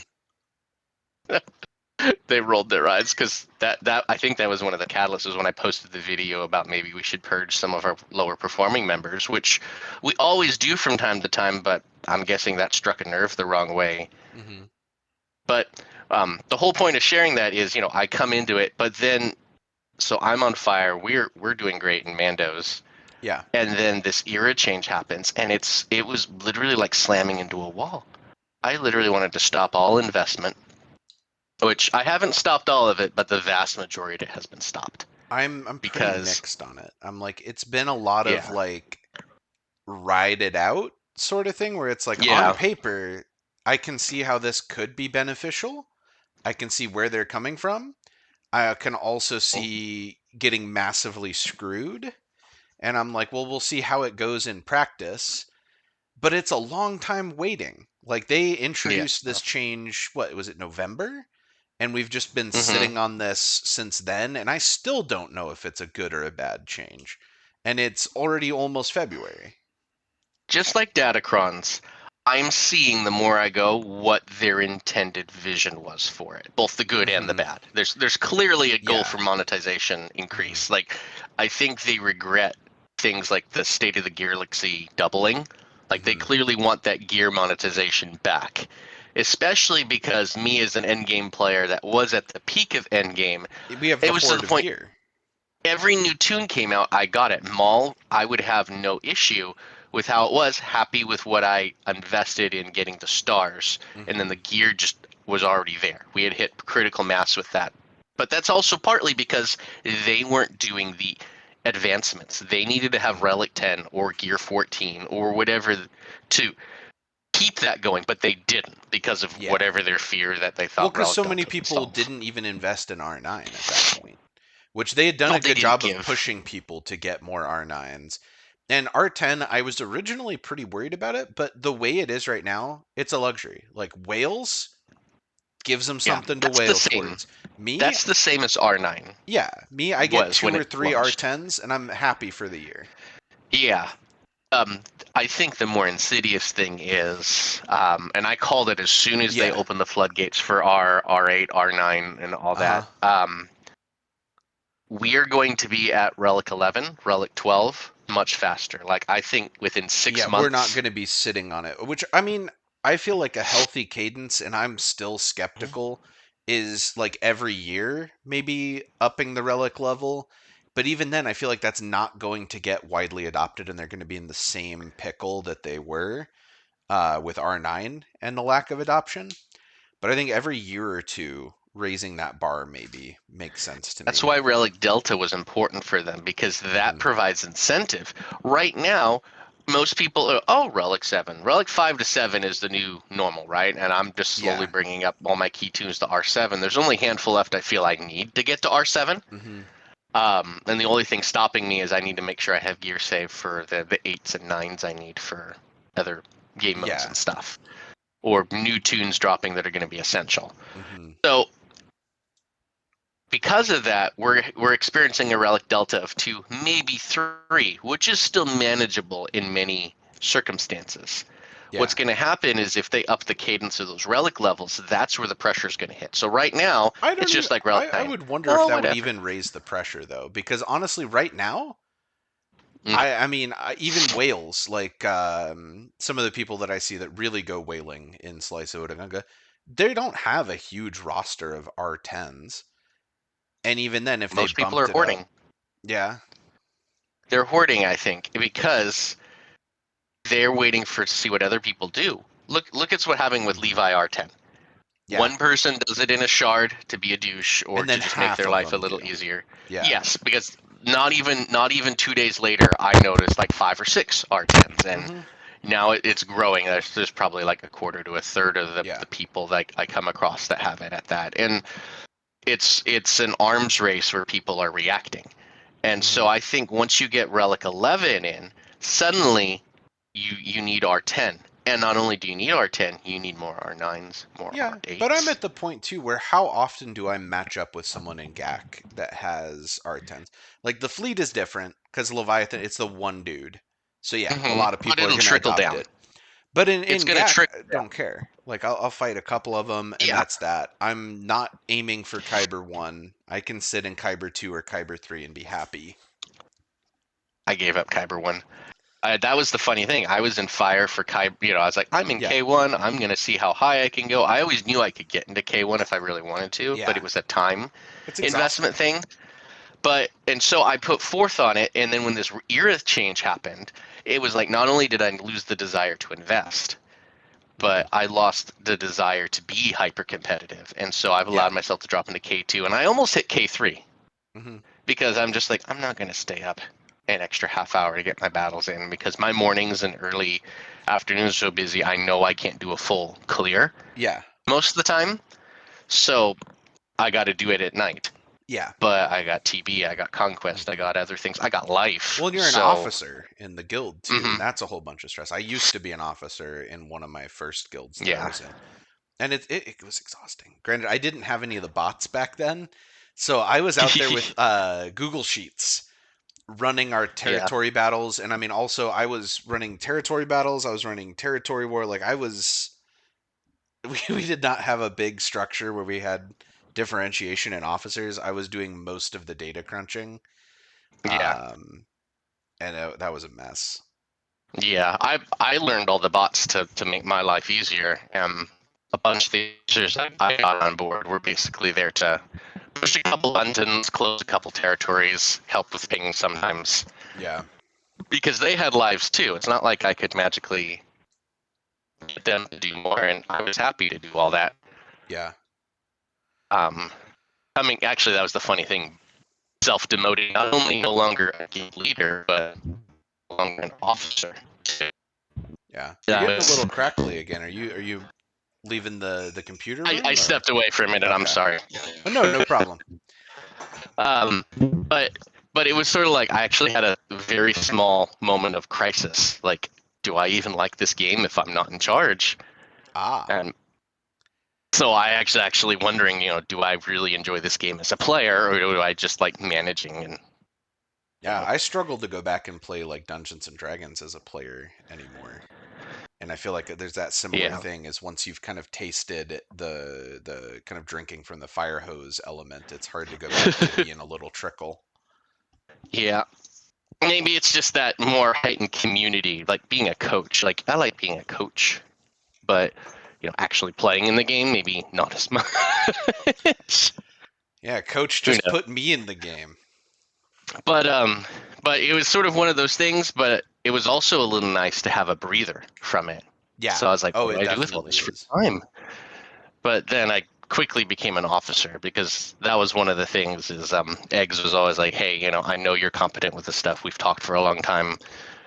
Speaker 2: they rolled their eyes because that I think that was one of the catalysts was when I posted the video about maybe we should purge some of our lower performing members, which we always do from time to time, but I'm guessing that struck a nerve the wrong way.
Speaker 1: Hmm.
Speaker 2: But the whole point of sharing that is, I come into it, but then so I'm on fire. We're doing great in Mandos,
Speaker 1: Yeah.
Speaker 2: and then this era change happens, and it was literally like slamming into a wall. I literally wanted to stop all investment, which I haven't stopped all of it, but the vast majority of it has been stopped
Speaker 1: I'm pretty
Speaker 2: because
Speaker 1: mixed on it. I'm like, it's been a lot of
Speaker 2: yeah,
Speaker 1: like ride it out sort of thing where it's like on
Speaker 2: yeah,
Speaker 1: paper, I can see how this could be beneficial. I can see where they're coming from. I can also see getting massively screwed. And I'm like, well, we'll see how it goes in practice. But it's a long time waiting. Like they
Speaker 2: yeah.
Speaker 1: introduced this change, what was it, November? And we've just been
Speaker 2: hmm
Speaker 1: sitting on this since then, and I still don't know if it's a good or a bad change. And it's already almost February.
Speaker 2: Just like Datacrons, I'm seeing the more I go what their intended vision was for it, both the good and the
Speaker 1: Hmm.
Speaker 2: bad. There's clearly a goal
Speaker 1: Yeah.
Speaker 2: for monetization
Speaker 1: Hmm.
Speaker 2: increase. Like I think they regret things like the State of the Galaxy doubling. Like they
Speaker 1: Hmm.
Speaker 2: clearly want that gear monetization back. Especially because me as an endgame player that was at the peak of endgame,
Speaker 1: We have
Speaker 2: it
Speaker 1: the
Speaker 2: was to
Speaker 1: horde
Speaker 2: the
Speaker 1: of
Speaker 2: point
Speaker 1: gear.
Speaker 2: every new tune came out, I got it. Mall, I would have no issue with how it was, happy with what I invested in getting the stars. And then
Speaker 1: Hmm.
Speaker 2: the gear just was already there. We had hit critical mass with that. But that's also partly because they weren't doing the advancements. They needed to have Relic 10 or Gear 14 or whatever to keep that going, but they didn't because of
Speaker 1: Yeah.
Speaker 2: whatever their fear that they
Speaker 1: Well,
Speaker 2: thought
Speaker 1: because
Speaker 2: Relic
Speaker 1: so many
Speaker 2: Delta would
Speaker 1: people
Speaker 2: solve.
Speaker 1: didn't even invest in R9 at that point, which they had done
Speaker 2: No,
Speaker 1: a
Speaker 2: they
Speaker 1: good
Speaker 2: didn't
Speaker 1: job of
Speaker 2: give.
Speaker 1: pushing people to get more R9s. And R10, I was originally pretty worried about it, but the way it is right now, it's a luxury. Like whales gives them
Speaker 2: Yeah,
Speaker 1: something to
Speaker 2: that's the
Speaker 1: wail
Speaker 2: same.
Speaker 1: towards. Me,
Speaker 2: That's the same as R9
Speaker 1: yeah, me, I get
Speaker 2: was
Speaker 1: two
Speaker 2: when
Speaker 1: or
Speaker 2: it
Speaker 1: three
Speaker 2: launched.
Speaker 1: R10s and I'm happy for the year.
Speaker 2: Yeah. Um, I think the more insidious thing is, and I called it as soon as they
Speaker 1: Yeah.
Speaker 2: opened the floodgates for R8, R9, and all
Speaker 1: Uh huh.
Speaker 2: that. We are going to be at Relic 11, Relic 12 much faster. Like, I think within six
Speaker 1: Yeah, we're not
Speaker 2: months.
Speaker 1: going to be sitting on it. Which, I mean, I feel like a healthy cadence, and I'm still skeptical, is like every year, maybe upping the relic level. But even then, I feel like that's not going to get widely adopted, and they're going to be in the same pickle that they were with R9 and the lack of adoption. But I think every year or two, raising that bar maybe makes sense to
Speaker 2: That's
Speaker 1: me.
Speaker 2: why Relic Delta was important for them because that
Speaker 1: Hmm.
Speaker 2: provides incentive. Right now, most people are, oh, Relic 7. Relic 5 to 7 is the new normal, right? And I'm just slowly
Speaker 1: Yeah.
Speaker 2: bringing up all my key tunes to R7. There's only a handful left I feel I need to get to R7.
Speaker 1: Hmm.
Speaker 2: And the only thing stopping me is I need to make sure I have gear save for the 8s and 9s I need for other game modes
Speaker 1: Yeah.
Speaker 2: and stuff, or new tunes dropping that are going to be essential.
Speaker 1: Hmm.
Speaker 2: So because of that, we're experiencing a relic delta of 2, maybe 3, which is still manageable in many circumstances. What's
Speaker 1: Yeah.
Speaker 2: going to happen is if they up the cadence of those relic levels, that's where the pressure is going to hit. So right now,
Speaker 1: I
Speaker 2: it's
Speaker 1: don't even.
Speaker 2: just like relic
Speaker 1: I
Speaker 2: 9.
Speaker 1: would wonder if
Speaker 2: Oh,
Speaker 1: that would
Speaker 2: whatever.
Speaker 1: even raise the pressure though, because honestly, right now,
Speaker 2: Mm.
Speaker 1: I mean, even whales, like some of the people that I see that really go whaling in Slice of Odaganga, they don't have a huge roster of R10s, and even then, if they
Speaker 2: Most people are
Speaker 1: bumped it up,
Speaker 2: hoarding.
Speaker 1: yeah,
Speaker 2: They're hoarding, I think, because they're waiting for to see what other people do. Look at what's happening with
Speaker 1: hmm,
Speaker 2: Levi R10.
Speaker 1: Yeah.
Speaker 2: One person does it in a shard to be a douche or
Speaker 1: And then
Speaker 2: to just make
Speaker 1: half
Speaker 2: their
Speaker 1: of
Speaker 2: life a
Speaker 1: them
Speaker 2: little
Speaker 1: do.
Speaker 2: easier.
Speaker 1: Yeah.
Speaker 2: Yes, because not even 2 days later, I noticed like 5 or 6 R10s, and
Speaker 1: Mm-hmm.
Speaker 2: now it's growing. There's probably like a quarter to a third of
Speaker 1: Yeah.
Speaker 2: the people that I come across that have it at that, and it's an arms race where people are reacting. And
Speaker 1: Mm-hmm.
Speaker 2: so I think once you get Relic 11 in, suddenly you need R10. And not only do you need R10, you need more R9s, more
Speaker 1: Yeah, but I'm
Speaker 2: R8s.
Speaker 1: at the point too where how often do I match up with someone in GAC that has R10s? Like the fleet is different because Leviathan, it's the one dude. So yeah, a lot of
Speaker 2: But
Speaker 1: people are
Speaker 2: it'll
Speaker 1: gonna
Speaker 2: trickle
Speaker 1: adopt
Speaker 2: down.
Speaker 1: it. But
Speaker 2: It's
Speaker 1: in
Speaker 2: going to
Speaker 1: GAC,
Speaker 2: trick
Speaker 1: I
Speaker 2: down.
Speaker 1: don't care. Like I'll fight a couple of them, and
Speaker 2: Yeah,
Speaker 1: that's that. I'm not aiming for Kyber 1. I can sit in Kyber 2 or Kyber 3 and be happy.
Speaker 2: I gave up Kyber 1. That was the funny thing. I was in fire for Kyber. I was like, I'm in
Speaker 1: Yeah,
Speaker 2: K1. I'm going to see how high I can go. I always knew I could get into K1 if I really wanted to, but
Speaker 1: yeah.
Speaker 2: it was a time
Speaker 1: It's
Speaker 2: investment
Speaker 1: exhausting.
Speaker 2: thing. And so I put fourth on it, and then when this era change happened, it was like not only did I lose the desire to invest,
Speaker 1: Hmm.
Speaker 2: but I lost the desire to be hyper competitive. And so I've
Speaker 1: Yeah.
Speaker 2: allowed myself to drop into K2, and I almost hit K3
Speaker 1: Hmm.
Speaker 2: because I'm just like, I'm not going to stay up an extra half hour to get my battles in because my mornings and early afternoons are so busy. I know I can't do a full clear
Speaker 1: Yeah.
Speaker 2: most of the time. So I got to do it at night.
Speaker 1: Yeah.
Speaker 2: But I got TB, I got Conquest, I
Speaker 1: Hmm.
Speaker 2: got other things, I got life.
Speaker 1: Well, and you're an
Speaker 2: So,
Speaker 1: officer in the guild too, and
Speaker 2: hmm
Speaker 1: that's a whole bunch of stress. I used to be an officer in one of my first guilds that I
Speaker 2: yeah,
Speaker 1: was in, and it was exhausting. Granted, I didn't have any of the bots back then, so I was out there with Google Sheets running our
Speaker 2: yeah,
Speaker 1: territory battles, and I mean, also I was running territory battles. I was running territory war. Like I was, we did not have a big structure where we had differentiation in officers. I was doing most of the data crunching.
Speaker 2: yeah,
Speaker 1: Um, and that was a mess.
Speaker 2: yeah. I learned all the bots to make my life easier. A bunch of the users I got on board were basically there to push a couple buttons, close a couple territories, help with ping sometimes,
Speaker 1: Yeah,
Speaker 2: because they had lives too. It's not like I could magically get them to do more, and I was happy to do all that.
Speaker 1: yeah.
Speaker 2: Um, actually, that was the funny thing. Self-demoting, not only no longer a guild leader, but no longer an officer.
Speaker 1: Yeah, you're
Speaker 2: That
Speaker 1: getting a little
Speaker 2: was,
Speaker 1: crackly again. Are you leaving the computer
Speaker 2: I
Speaker 1: room or?
Speaker 2: stepped away for a minute. I'm
Speaker 1: Okay.
Speaker 2: sorry.
Speaker 1: Oh, no, no problem.
Speaker 2: But it was sort of like I actually had a very small moment of crisis. Like, do I even like this game if I'm not in charge?
Speaker 1: Ah,
Speaker 2: And so I actually wondering, do I really enjoy this game as a player, or do I just like managing and you
Speaker 1: yeah.
Speaker 2: know?
Speaker 1: I struggle to go back and play like Dungeons and Dragons as a player anymore. And I feel like there's that similar
Speaker 2: Yeah,
Speaker 1: thing is once you've kind of tasted the kind of drinking from the fire hose element, it's hard to go back to being a little trickle.
Speaker 2: yeah. Maybe it's just that more heightened community, like being a coach. Like I like being a coach, but actually playing in the game, maybe not as much.
Speaker 1: Yeah, coach
Speaker 2: Who
Speaker 1: just
Speaker 2: knows?
Speaker 1: put me in the game.
Speaker 2: But but it was sort of one of those things. But it was also a little nice to have a breather from it.
Speaker 1: Yeah.
Speaker 2: So I was like,
Speaker 1: Oh,
Speaker 2: what do
Speaker 1: it
Speaker 2: I do with all
Speaker 1: definitely
Speaker 2: this free
Speaker 1: is.
Speaker 2: time? But then I quickly became an officer because that was one of the things. Is Eggs was always like, hey, I know you're competent with this stuff. We've talked for a long time.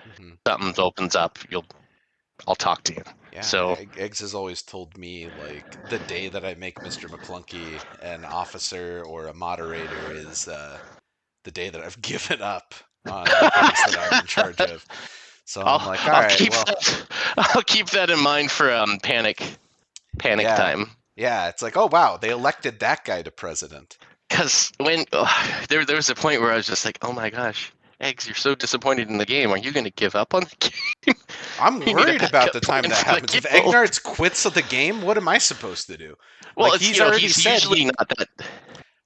Speaker 1: Hmm.
Speaker 2: Something opens up, I'll talk to you.
Speaker 1: Yeah,
Speaker 2: So
Speaker 1: Eggs has always told me like the day that I make Mr. Maclunkey an officer or a moderator is the day that I've given up on the things that I'm in charge of. So I'm
Speaker 2: I'll
Speaker 1: like, all
Speaker 2: I'll
Speaker 1: right,
Speaker 2: keep
Speaker 1: well,
Speaker 2: that I'll keep that in mind for panic
Speaker 1: yeah,
Speaker 2: time.
Speaker 1: yeah. It's like, oh wow, they elected that guy to president.
Speaker 2: Because when there was a point where I was just like, oh my gosh, Eggs, you're so disappointed in the game. Are you going to give up on the game?
Speaker 1: I'm
Speaker 2: You need a
Speaker 1: worried about
Speaker 2: backup
Speaker 1: the time
Speaker 2: plan
Speaker 1: that
Speaker 2: for the
Speaker 1: happens. If
Speaker 2: guild.
Speaker 1: Egnards quits the game, what am I supposed to do?
Speaker 2: Well,
Speaker 1: Like
Speaker 2: it's
Speaker 1: he's already
Speaker 2: he's
Speaker 1: said
Speaker 2: usually
Speaker 1: he
Speaker 2: not that.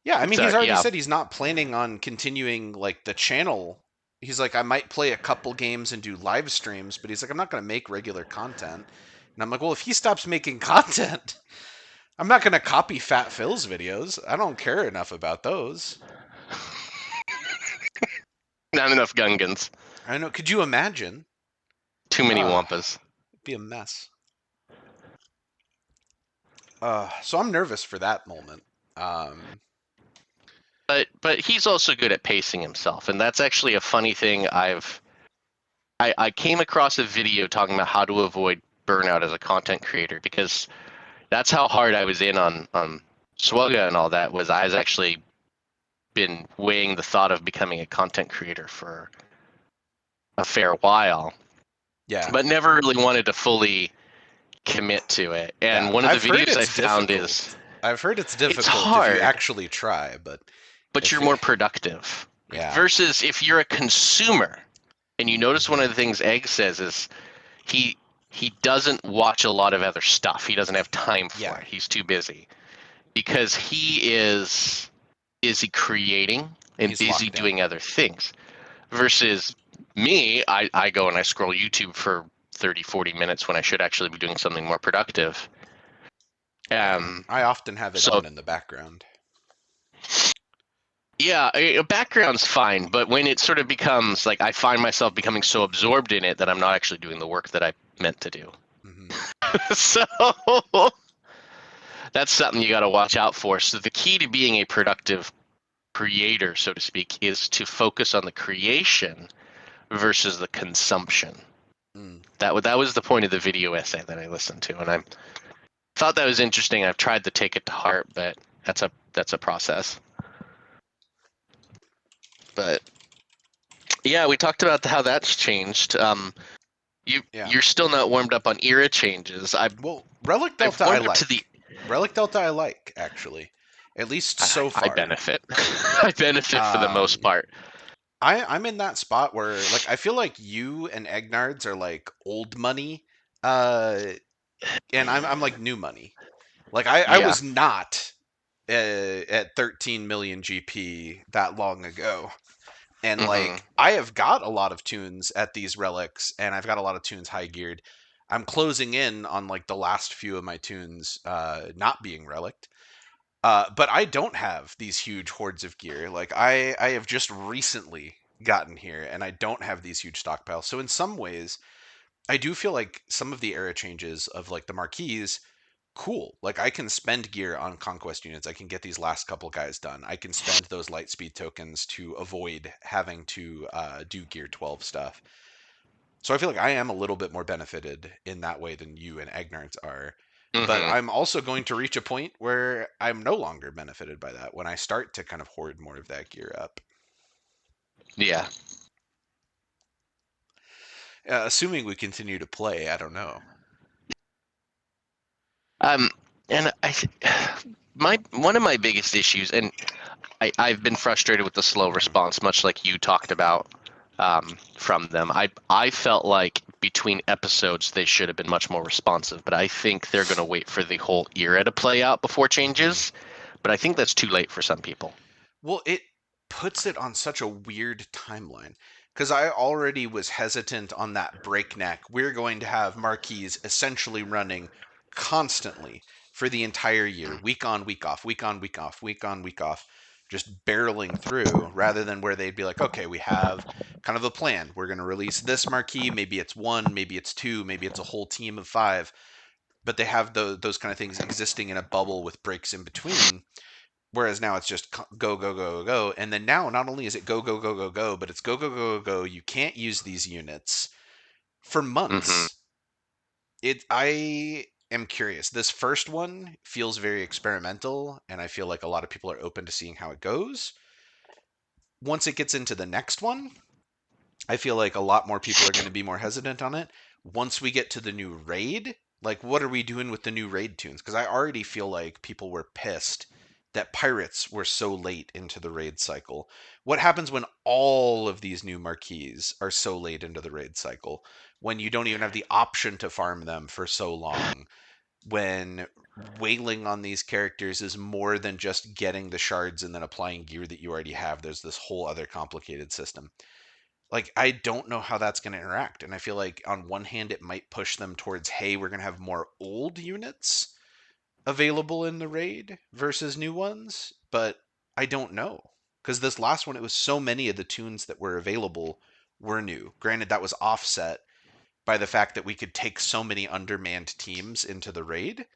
Speaker 1: Yeah, I mean, he's
Speaker 2: Sorry,
Speaker 1: already
Speaker 2: yeah,
Speaker 1: said he's not planning on continuing like the channel. He's like, I might play a couple games and do live streams, but he's like, I'm not going to make regular content. And I'm like, well, if he stops making content, I'm not going to copy Fat Phil's videos. I don't care enough about those.
Speaker 2: not enough Gungans.
Speaker 1: I know. Could you imagine?
Speaker 2: Too many
Speaker 1: Ah,
Speaker 2: Wampas.
Speaker 1: it'd be a mess. So I'm nervous for that moment. Um,
Speaker 2: But he's also good at pacing himself, and that's actually a funny thing. I came across a video talking about how to avoid burnout as a content creator, because that's how hard I was in on SWGoH and all that. Was I was actually been weighing the thought of becoming a content creator for a fair while,
Speaker 1: yeah,
Speaker 2: but never really wanted to fully commit to it.
Speaker 1: yeah.
Speaker 2: And one of the
Speaker 1: I've heard
Speaker 2: videos I
Speaker 1: it's
Speaker 2: found is,
Speaker 1: difficult. I've heard it's
Speaker 2: it's
Speaker 1: difficult if you
Speaker 2: hard,
Speaker 1: actually try, but
Speaker 2: but
Speaker 1: if
Speaker 2: you're
Speaker 1: you,
Speaker 2: more productive.
Speaker 1: yeah.
Speaker 2: Versus if you're a consumer, and you notice one
Speaker 1: Hmm.
Speaker 2: of the things Egg says is he he doesn't watch a lot of other stuff. He doesn't have time for
Speaker 1: Yeah,
Speaker 2: it. He's too busy because he is busy creating and
Speaker 1: he's
Speaker 2: busy
Speaker 1: locked in.
Speaker 2: doing other things. Versus me, I go and I scroll YouTube for 30, 40 minutes when I should actually be doing something more productive.
Speaker 1: Yeah,
Speaker 2: Um,
Speaker 1: I often have it
Speaker 2: so
Speaker 1: on in the background.
Speaker 2: yeah, a background's fine, but when it sort of becomes like I find myself becoming so absorbed in it that I'm not actually doing the work that I meant to do.
Speaker 1: Hmm.
Speaker 2: So that's something you got to watch out for. So the key to being a productive creator, so to speak, is to focus on the creation versus the consumption.
Speaker 1: Mm.
Speaker 2: That was the point of the video essay that I listened to, and I thought that was interesting. I've tried to take it to heart, but that's a process. But yeah, we talked about how that's changed.
Speaker 1: Yeah.
Speaker 2: You're still not warmed up on era changes.
Speaker 1: Well, Relic
Speaker 2: I've
Speaker 1: Delta I
Speaker 2: warmed up to the.
Speaker 1: like. Relic Delta I like, actually. At least so
Speaker 2: I
Speaker 1: far.
Speaker 2: benefit. I benefit for the most
Speaker 1: Um,
Speaker 2: part.
Speaker 1: I'm in that spot where like I feel like you and Egnards are like old money, uh, and I'm like new money. Like I
Speaker 2: Yeah.
Speaker 1: was not at 13 million GP that long ago. And
Speaker 2: Hmm.
Speaker 1: like I have got a lot of tunes at these relics, and I've got a lot of tunes high geared. I'm closing in on like the last few of my tunes not being relicked. But I don't have these huge hordes of gear. Like I have just recently gotten here, and I don't have these huge stockpiles. So in some ways, I do feel like some of the era changes of like the marquees, cool. Like I can spend gear on conquest units. I can get these last couple guys done. I can spend those light speed tokens to avoid having to do gear 12 stuff. So I feel like I am a little bit more benefited in that way than you and Egnards are. But
Speaker 2: Hmm.
Speaker 1: I'm also going to reach a point where I'm no longer benefited by that when I start to kind of hoard more of that gear up.
Speaker 2: Yeah.
Speaker 1: Assuming we continue to play, I don't know.
Speaker 2: Um, and my one of my biggest issues, and I've been frustrated with the slow
Speaker 1: Mhm.
Speaker 2: response, much like you talked about from them. I felt like between episodes they should have been much more responsive, but I think they're going to wait for the whole era to play out before
Speaker 1: Mhm.
Speaker 2: changes. But I think that's too late for some people.
Speaker 1: Well, it puts it on such a weird timeline because I already was hesitant on that breakneck. We're going to have marquees essentially running constantly for the entire year, week on, week off, week on, week off, week on, week off, just barreling through rather than where they'd be like, okay, we have kind of a plan. We're going to release this marquee. Maybe it's one, maybe it's two, maybe it's a whole team of five. But they have those kind of things existing in a bubble with breaks in between. Whereas now it's just go, go, go, go. And then now not only is it go, go, go, go, go, but it's go, go, go, go, go. You can't use these units for
Speaker 2: Hmm.
Speaker 1: months. I am curious. This first one feels very experimental, and I feel like a lot of people are open to seeing how it goes. Once it gets into the next one, I feel like a lot more people are going to be more hesitant on it. Once we get to the new raid, like what are we doing with the new raid tunes? Because I already feel like people were pissed that pirates were so late into the raid cycle. What happens when all of these new marquees are so late into the raid cycle? When you don't even have the option to farm them for so long? When wailing on these characters is more than just getting the shards and then applying gear that you already have. There's this whole other complicated system. Like I don't know how that's going to interact, and I feel like on one hand it might push them towards, hey, we're going to have more old units available in the raid versus new ones, but I don't know because this last one, it was so many of the tunes that were available were new. Granted, that was offset by the fact that we could take so many undermanned teams into the raid,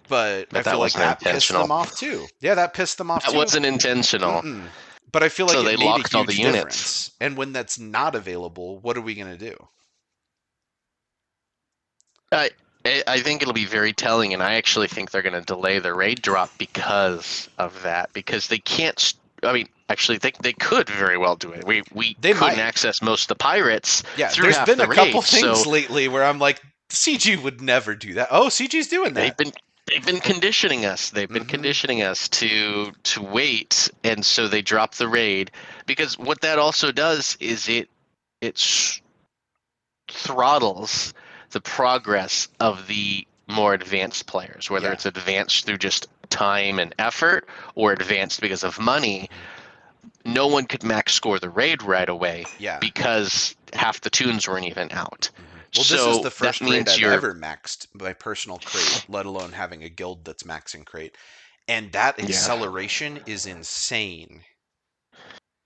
Speaker 1: But I
Speaker 2: But that
Speaker 1: feel like
Speaker 2: wasn't
Speaker 1: that pissed
Speaker 2: intentional.
Speaker 1: them off too. Yeah, that pissed them off
Speaker 2: That
Speaker 1: too.
Speaker 2: wasn't intentional.
Speaker 1: Mm-mm. But I feel like
Speaker 2: So
Speaker 1: it
Speaker 2: they
Speaker 1: made a
Speaker 2: locked all the
Speaker 1: huge
Speaker 2: units.
Speaker 1: difference. And when that's not available, what are we going to do?
Speaker 2: I I think it'll be very telling, and I actually think they're going to delay the raid drop because of that. Because they can't. I mean, actually, they could very well do it. We
Speaker 1: They
Speaker 2: couldn't
Speaker 1: might.
Speaker 2: access most of the pirates
Speaker 1: Yeah,
Speaker 2: through
Speaker 1: there's
Speaker 2: half
Speaker 1: been
Speaker 2: the
Speaker 1: a couple
Speaker 2: raid,
Speaker 1: things
Speaker 2: so
Speaker 1: lately where I'm like, CG would never do that. Oh, CG's doing
Speaker 2: they've
Speaker 1: that.
Speaker 2: been they've been conditioning us. They've been
Speaker 1: Mm-hmm.
Speaker 2: conditioning us to wait, and so they drop the raid because what that also does is it throttles the progress of the more advanced players, whether
Speaker 1: Yeah.
Speaker 2: it's advanced through just time and effort or advanced because of money.
Speaker 1: Mm-hmm.
Speaker 2: No one could max score the raid right away
Speaker 1: Yeah.
Speaker 2: because half the tunes weren't even out.
Speaker 1: Well, this is
Speaker 2: So
Speaker 1: the
Speaker 2: that
Speaker 1: first raid
Speaker 2: means
Speaker 1: I've
Speaker 2: you're,
Speaker 1: ever maxed my personal crate, let alone having a guild that's maxing crate. And that
Speaker 2: yeah.
Speaker 1: acceleration is insane.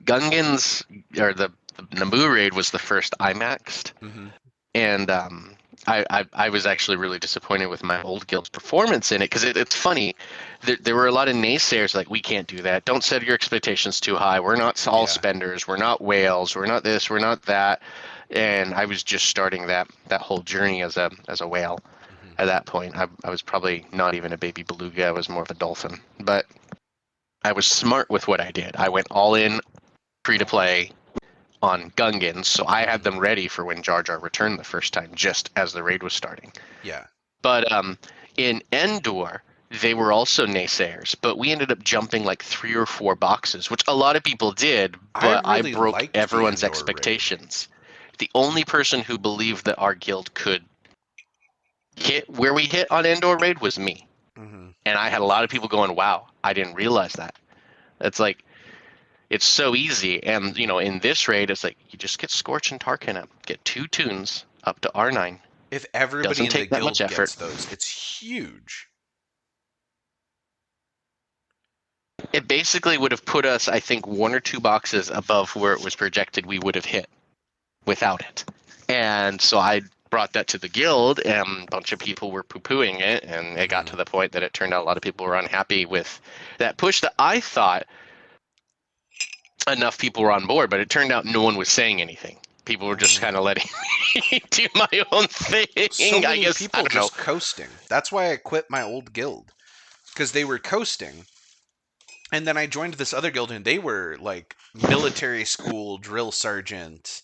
Speaker 2: Gungans, or the Naboo raid was the first I maxed.
Speaker 1: Mm-hmm.
Speaker 2: And I was actually really disappointed with my old guild's performance in it because it's funny. There were a lot of naysayers like, we can't do that. Don't set your expectations too high. We're not all
Speaker 1: Yeah.
Speaker 2: spenders. We're not whales. We're not this. We're not that. And I was just starting that whole journey as a whale.
Speaker 1: Mm-hmm.
Speaker 2: At that point, I was probably not even a baby beluga. I was more of a dolphin. But I was smart with what I did. I went all in, free to play, on Gungans, so I had
Speaker 1: Mm-hmm.
Speaker 2: them ready for when Jar Jar returned the first time, just as the raid was starting.
Speaker 1: Yeah.
Speaker 2: But in Endor, they were also naysayers, but we ended up jumping like 3 or 4 boxes, which a lot of people did,
Speaker 1: I
Speaker 2: but I
Speaker 1: really
Speaker 2: broke
Speaker 1: liked the
Speaker 2: everyone's
Speaker 1: Endor raid.
Speaker 2: expectations. The only person who believed that our guild could hit where we hit on Endor raid was me.
Speaker 1: Mm-hmm.
Speaker 2: And I had a lot of people going, wow, I didn't realize that. It's like, it's so easy. And,
Speaker 1: Mm-hmm.
Speaker 2: in this raid, it's like you just get Scorch and Tarkin up, get 2 tunes up to R9.
Speaker 1: If everybody
Speaker 2: Doesn't
Speaker 1: in the
Speaker 2: take that much
Speaker 1: guild
Speaker 2: effort.
Speaker 1: gets those, it's huge.
Speaker 2: It basically would have put us, I think, 1 or 2 boxes above where it was projected we would have hit without it. And so I brought that to the guild, and a bunch of people were poo-pooing it, and it got
Speaker 1: Mm-hmm.
Speaker 2: to the point that it turned out a lot of people were unhappy with that push that I thought enough people were on board, but it turned out no one was saying anything. People were just kind of letting me do my own
Speaker 1: So
Speaker 2: thing. I
Speaker 1: many
Speaker 2: guess, I
Speaker 1: people
Speaker 2: don't know.
Speaker 1: just coasting. That's why I quit my old guild. Because they were coasting. And then I joined this other guild, and they were like military school drill sergeant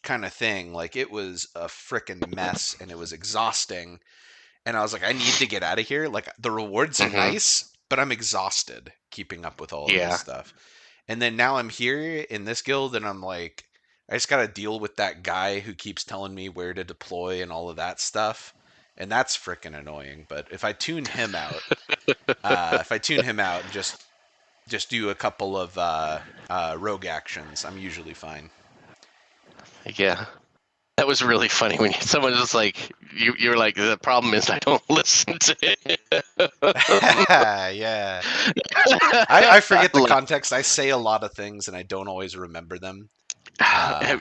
Speaker 1: kind of thing. Like it was a freaking mess, and it was exhausting. And I was like, I need to get out of here. Like the rewards are
Speaker 2: Hmm.
Speaker 1: nice, but I'm exhausted keeping up with all of this
Speaker 2: Yeah.
Speaker 1: stuff. And then now I'm here in this guild, and I'm like, I just got to deal with that guy who keeps telling me where to deploy and all of that stuff. And that's freaking annoying. But if I tune him out and just do a couple of rogue actions, I'm usually fine.
Speaker 2: Yeah. That was really funny when someone was like, you're like, the problem is I don't listen to it.
Speaker 1: Yeah. I forget the
Speaker 2: Like,
Speaker 1: context. I say a lot of things and I don't always remember them.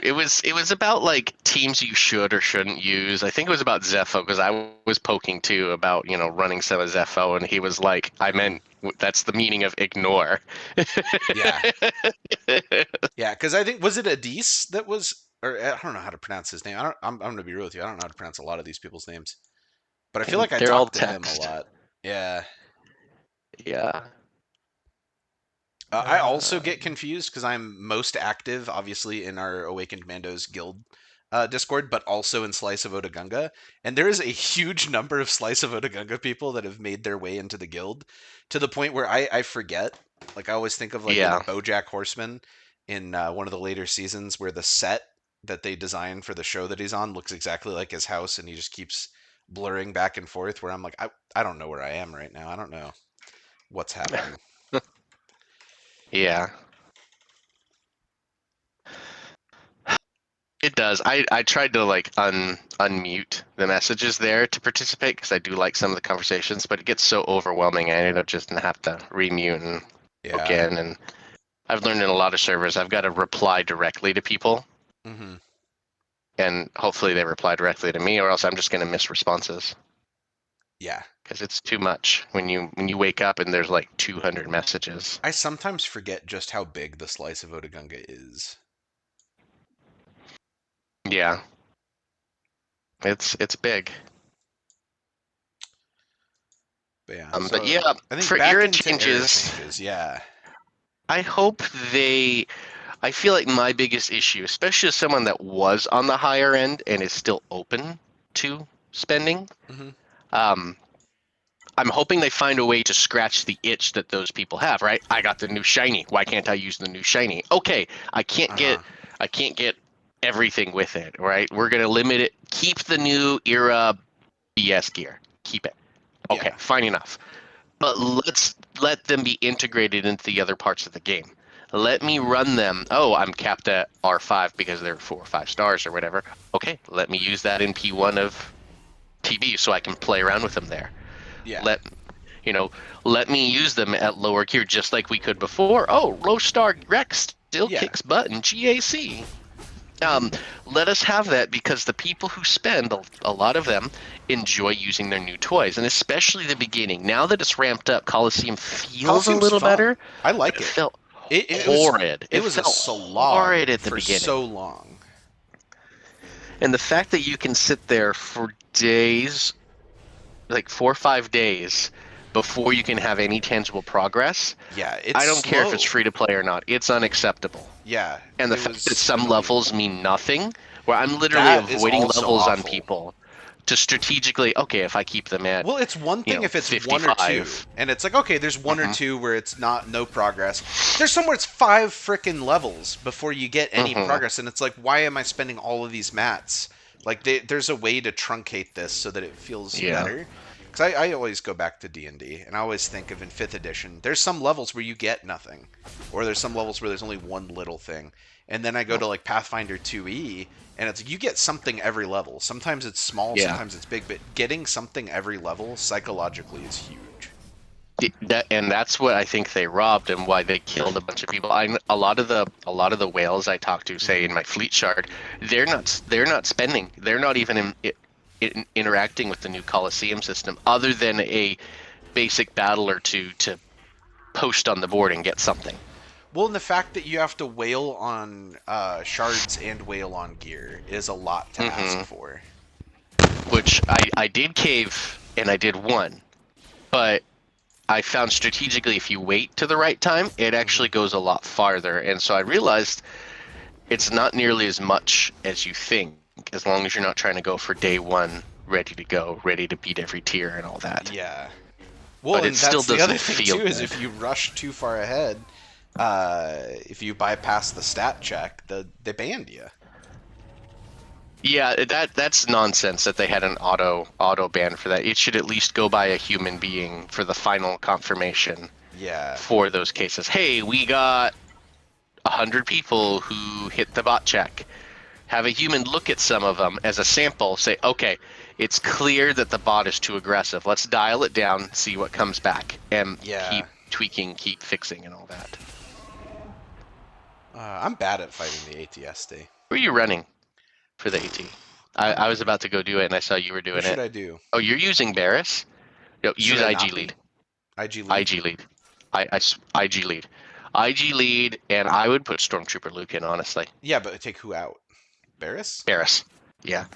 Speaker 2: it was about like teams you should or shouldn't use. I think it was about Zepho because I was poking too about running some of Zepho, and he was like, I
Speaker 1: hmm
Speaker 2: meant that's the meaning of ignore.
Speaker 1: Yeah. Yeah, because I think, was it Adis that was, or I don't know how to pronounce his name. I'm going to be real with you. I don't know how to pronounce a lot of these people's names. But I feel like I
Speaker 2: They're all
Speaker 1: talked to him a
Speaker 2: text.
Speaker 1: lot. Yeah.
Speaker 2: Yeah.
Speaker 1: I also get
Speaker 2: Um,
Speaker 1: confused because I'm most active, obviously, in our Awakened Mandos Guild Discord, but also in Slice of Otagunga. And there is a huge number of Slice of Otagunga people that have made their way into the guild to the point where I forget. Like, I always think of, like, in
Speaker 2: yeah.
Speaker 1: Bojack Horseman in one of the later seasons where the set that they designed for the show that he's on looks exactly like his house, and he just keeps blurring back and forth, where I'm like, I don't know where I am right now. I don't know what's happening.
Speaker 2: Yeah. It does. I tried to like unmute the messages there to participate because I do like some of the conversations, but it gets so overwhelming. I ended up just gonna have to remute and
Speaker 1: Yeah.
Speaker 2: again. And I've learned in a lot of servers I've got to reply directly to people,
Speaker 1: hmm
Speaker 2: and hopefully they reply directly to me, or else I'm just gonna miss responses
Speaker 1: Yeah.
Speaker 2: because it's too much when you wake up and there's like 200 messages.
Speaker 1: I sometimes forget just how big the slice of Otagunga is.
Speaker 2: Yeah, it's big.
Speaker 1: But yeah,
Speaker 2: But
Speaker 1: so
Speaker 2: yeah,
Speaker 1: I think
Speaker 2: for
Speaker 1: back
Speaker 2: era
Speaker 1: into era
Speaker 2: changes,
Speaker 1: changes, yeah.
Speaker 2: I hope they. I feel like my biggest issue, especially as someone that was on the higher end and is still open to spending,
Speaker 1: Hmm.
Speaker 2: um, I'm hoping they find a way to scratch the itch that those people have. Right? I got the new shiny. Why can't I use the new shiny? Okay, I can't
Speaker 1: Uh-huh.
Speaker 2: get. I can't get everything with it. Right? We're gonna limit it. Keep the new era BS gear. Keep it. Okay,
Speaker 1: Yeah.
Speaker 2: fine enough. But let's let them be integrated into the other parts of the game. Let me
Speaker 1: Hmm.
Speaker 2: run them. Oh, I'm capped at R5 because they're 4 or 5 stars or whatever. Okay, let me use that in P1 of TB so I can play around with them there.
Speaker 1: Yeah.
Speaker 2: Let you know, let me use them at lower gear just like we could before. Oh, low star Rex still
Speaker 1: Yeah.
Speaker 2: kicks butt in GAC.
Speaker 1: Hmm.
Speaker 2: Let us have that because the people who spend a lot of them enjoy using their new toys, and especially the beginning. Now that it's ramped up, Coliseum feels a
Speaker 1: Coliseum's
Speaker 2: little
Speaker 1: fun.
Speaker 2: better,
Speaker 1: I
Speaker 2: but
Speaker 1: like
Speaker 2: it
Speaker 1: it.
Speaker 2: felt
Speaker 1: It was
Speaker 2: horrid.
Speaker 1: it
Speaker 2: It
Speaker 1: was a
Speaker 2: felt
Speaker 1: slog
Speaker 2: horrid at the
Speaker 1: for
Speaker 2: beginning.
Speaker 1: so long.
Speaker 2: And the fact that you can sit there for days, like 4 or 5 days, before you can have any tangible progress,
Speaker 1: Yeah, it's
Speaker 2: I don't care if it's
Speaker 1: slow.
Speaker 2: free to play or not. It's unacceptable.
Speaker 1: Yeah,
Speaker 2: And the
Speaker 1: it
Speaker 2: fact that
Speaker 1: was
Speaker 2: some
Speaker 1: annoying.
Speaker 2: levels mean nothing, where I'm literally
Speaker 1: That is
Speaker 2: avoiding
Speaker 1: also
Speaker 2: levels on
Speaker 1: awful.
Speaker 2: people to strategically, okay, if I keep them at,
Speaker 1: Well, it's one thing if it's one or two,
Speaker 2: 55.
Speaker 1: and it's like, okay, there's one or
Speaker 2: Hmm.
Speaker 1: two where it's not no progress. There's somewhere it's five frickin' levels before you get any
Speaker 2: Hmm.
Speaker 1: progress, and it's like, why am I spending all of these mats? Like, there's a way to truncate this so that it feels
Speaker 2: Yeah.
Speaker 1: better. Because I always go back to D&D, and I always think of in 5th edition, there's some levels where you get nothing. Or there's some levels where there's only one little thing. And then I go to, like, Pathfinder 2E, and it's like you get something every level. Sometimes it's small,
Speaker 2: Yeah.
Speaker 1: sometimes it's big, but getting something every level psychologically is huge.
Speaker 2: And that's what I think they robbed and why they killed a bunch of people. A lot of the whales I talk to, say
Speaker 1: Hmm.
Speaker 2: in my fleet shard, they're not spending. They're not even interacting with the new Coliseum system, other than a basic battle or two to post on the board and get something.
Speaker 1: Well, and the fact that you have to whale on shards and whale on gear is a lot to ask
Speaker 2: Hmm.
Speaker 1: for.
Speaker 2: Which I did cave and I did one, but I found strategically if you wait to the right time, it
Speaker 1: Hmm.
Speaker 2: actually goes a lot farther. And so I realized it's not nearly as much as you think, as long as you're not trying to go for day one, ready to go, ready to beat every tier and all that.
Speaker 1: Yeah. Well,
Speaker 2: But it
Speaker 1: and
Speaker 2: still
Speaker 1: that's the other
Speaker 2: doesn't
Speaker 1: thing
Speaker 2: feel
Speaker 1: too is
Speaker 2: good.
Speaker 1: if you rush too far ahead, if you bypass the stat check, they banned you.
Speaker 2: Yeah, that's nonsense that they had an auto ban for that. It should at least go by a human being for the final confirmation
Speaker 1: Yeah.
Speaker 2: for those cases. Hey, we got 100 people who hit the bot check. Have a human look at some of them as a sample, say, okay, it's clear that the bot is too aggressive. Let's dial it down, see what comes back, and
Speaker 1: Yeah.
Speaker 2: keep tweaking, keep fixing, and all that.
Speaker 1: I'm bad at fighting the ATSD.
Speaker 2: Who are you running for the AT? I was
Speaker 1: Um,
Speaker 2: about to go do it, and I saw you were
Speaker 1: who
Speaker 2: doing
Speaker 1: should
Speaker 2: it.
Speaker 1: I do?
Speaker 2: Oh, you're using Barris? No,
Speaker 1: Should
Speaker 2: use
Speaker 1: I
Speaker 2: IG
Speaker 1: not
Speaker 2: lead.
Speaker 1: be? IG lead?
Speaker 2: IG lead. IG lead. IG lead, and I would put Stormtrooper Luke in, honestly.
Speaker 1: Yeah, but take who out? Barris?
Speaker 2: Barris. Yeah.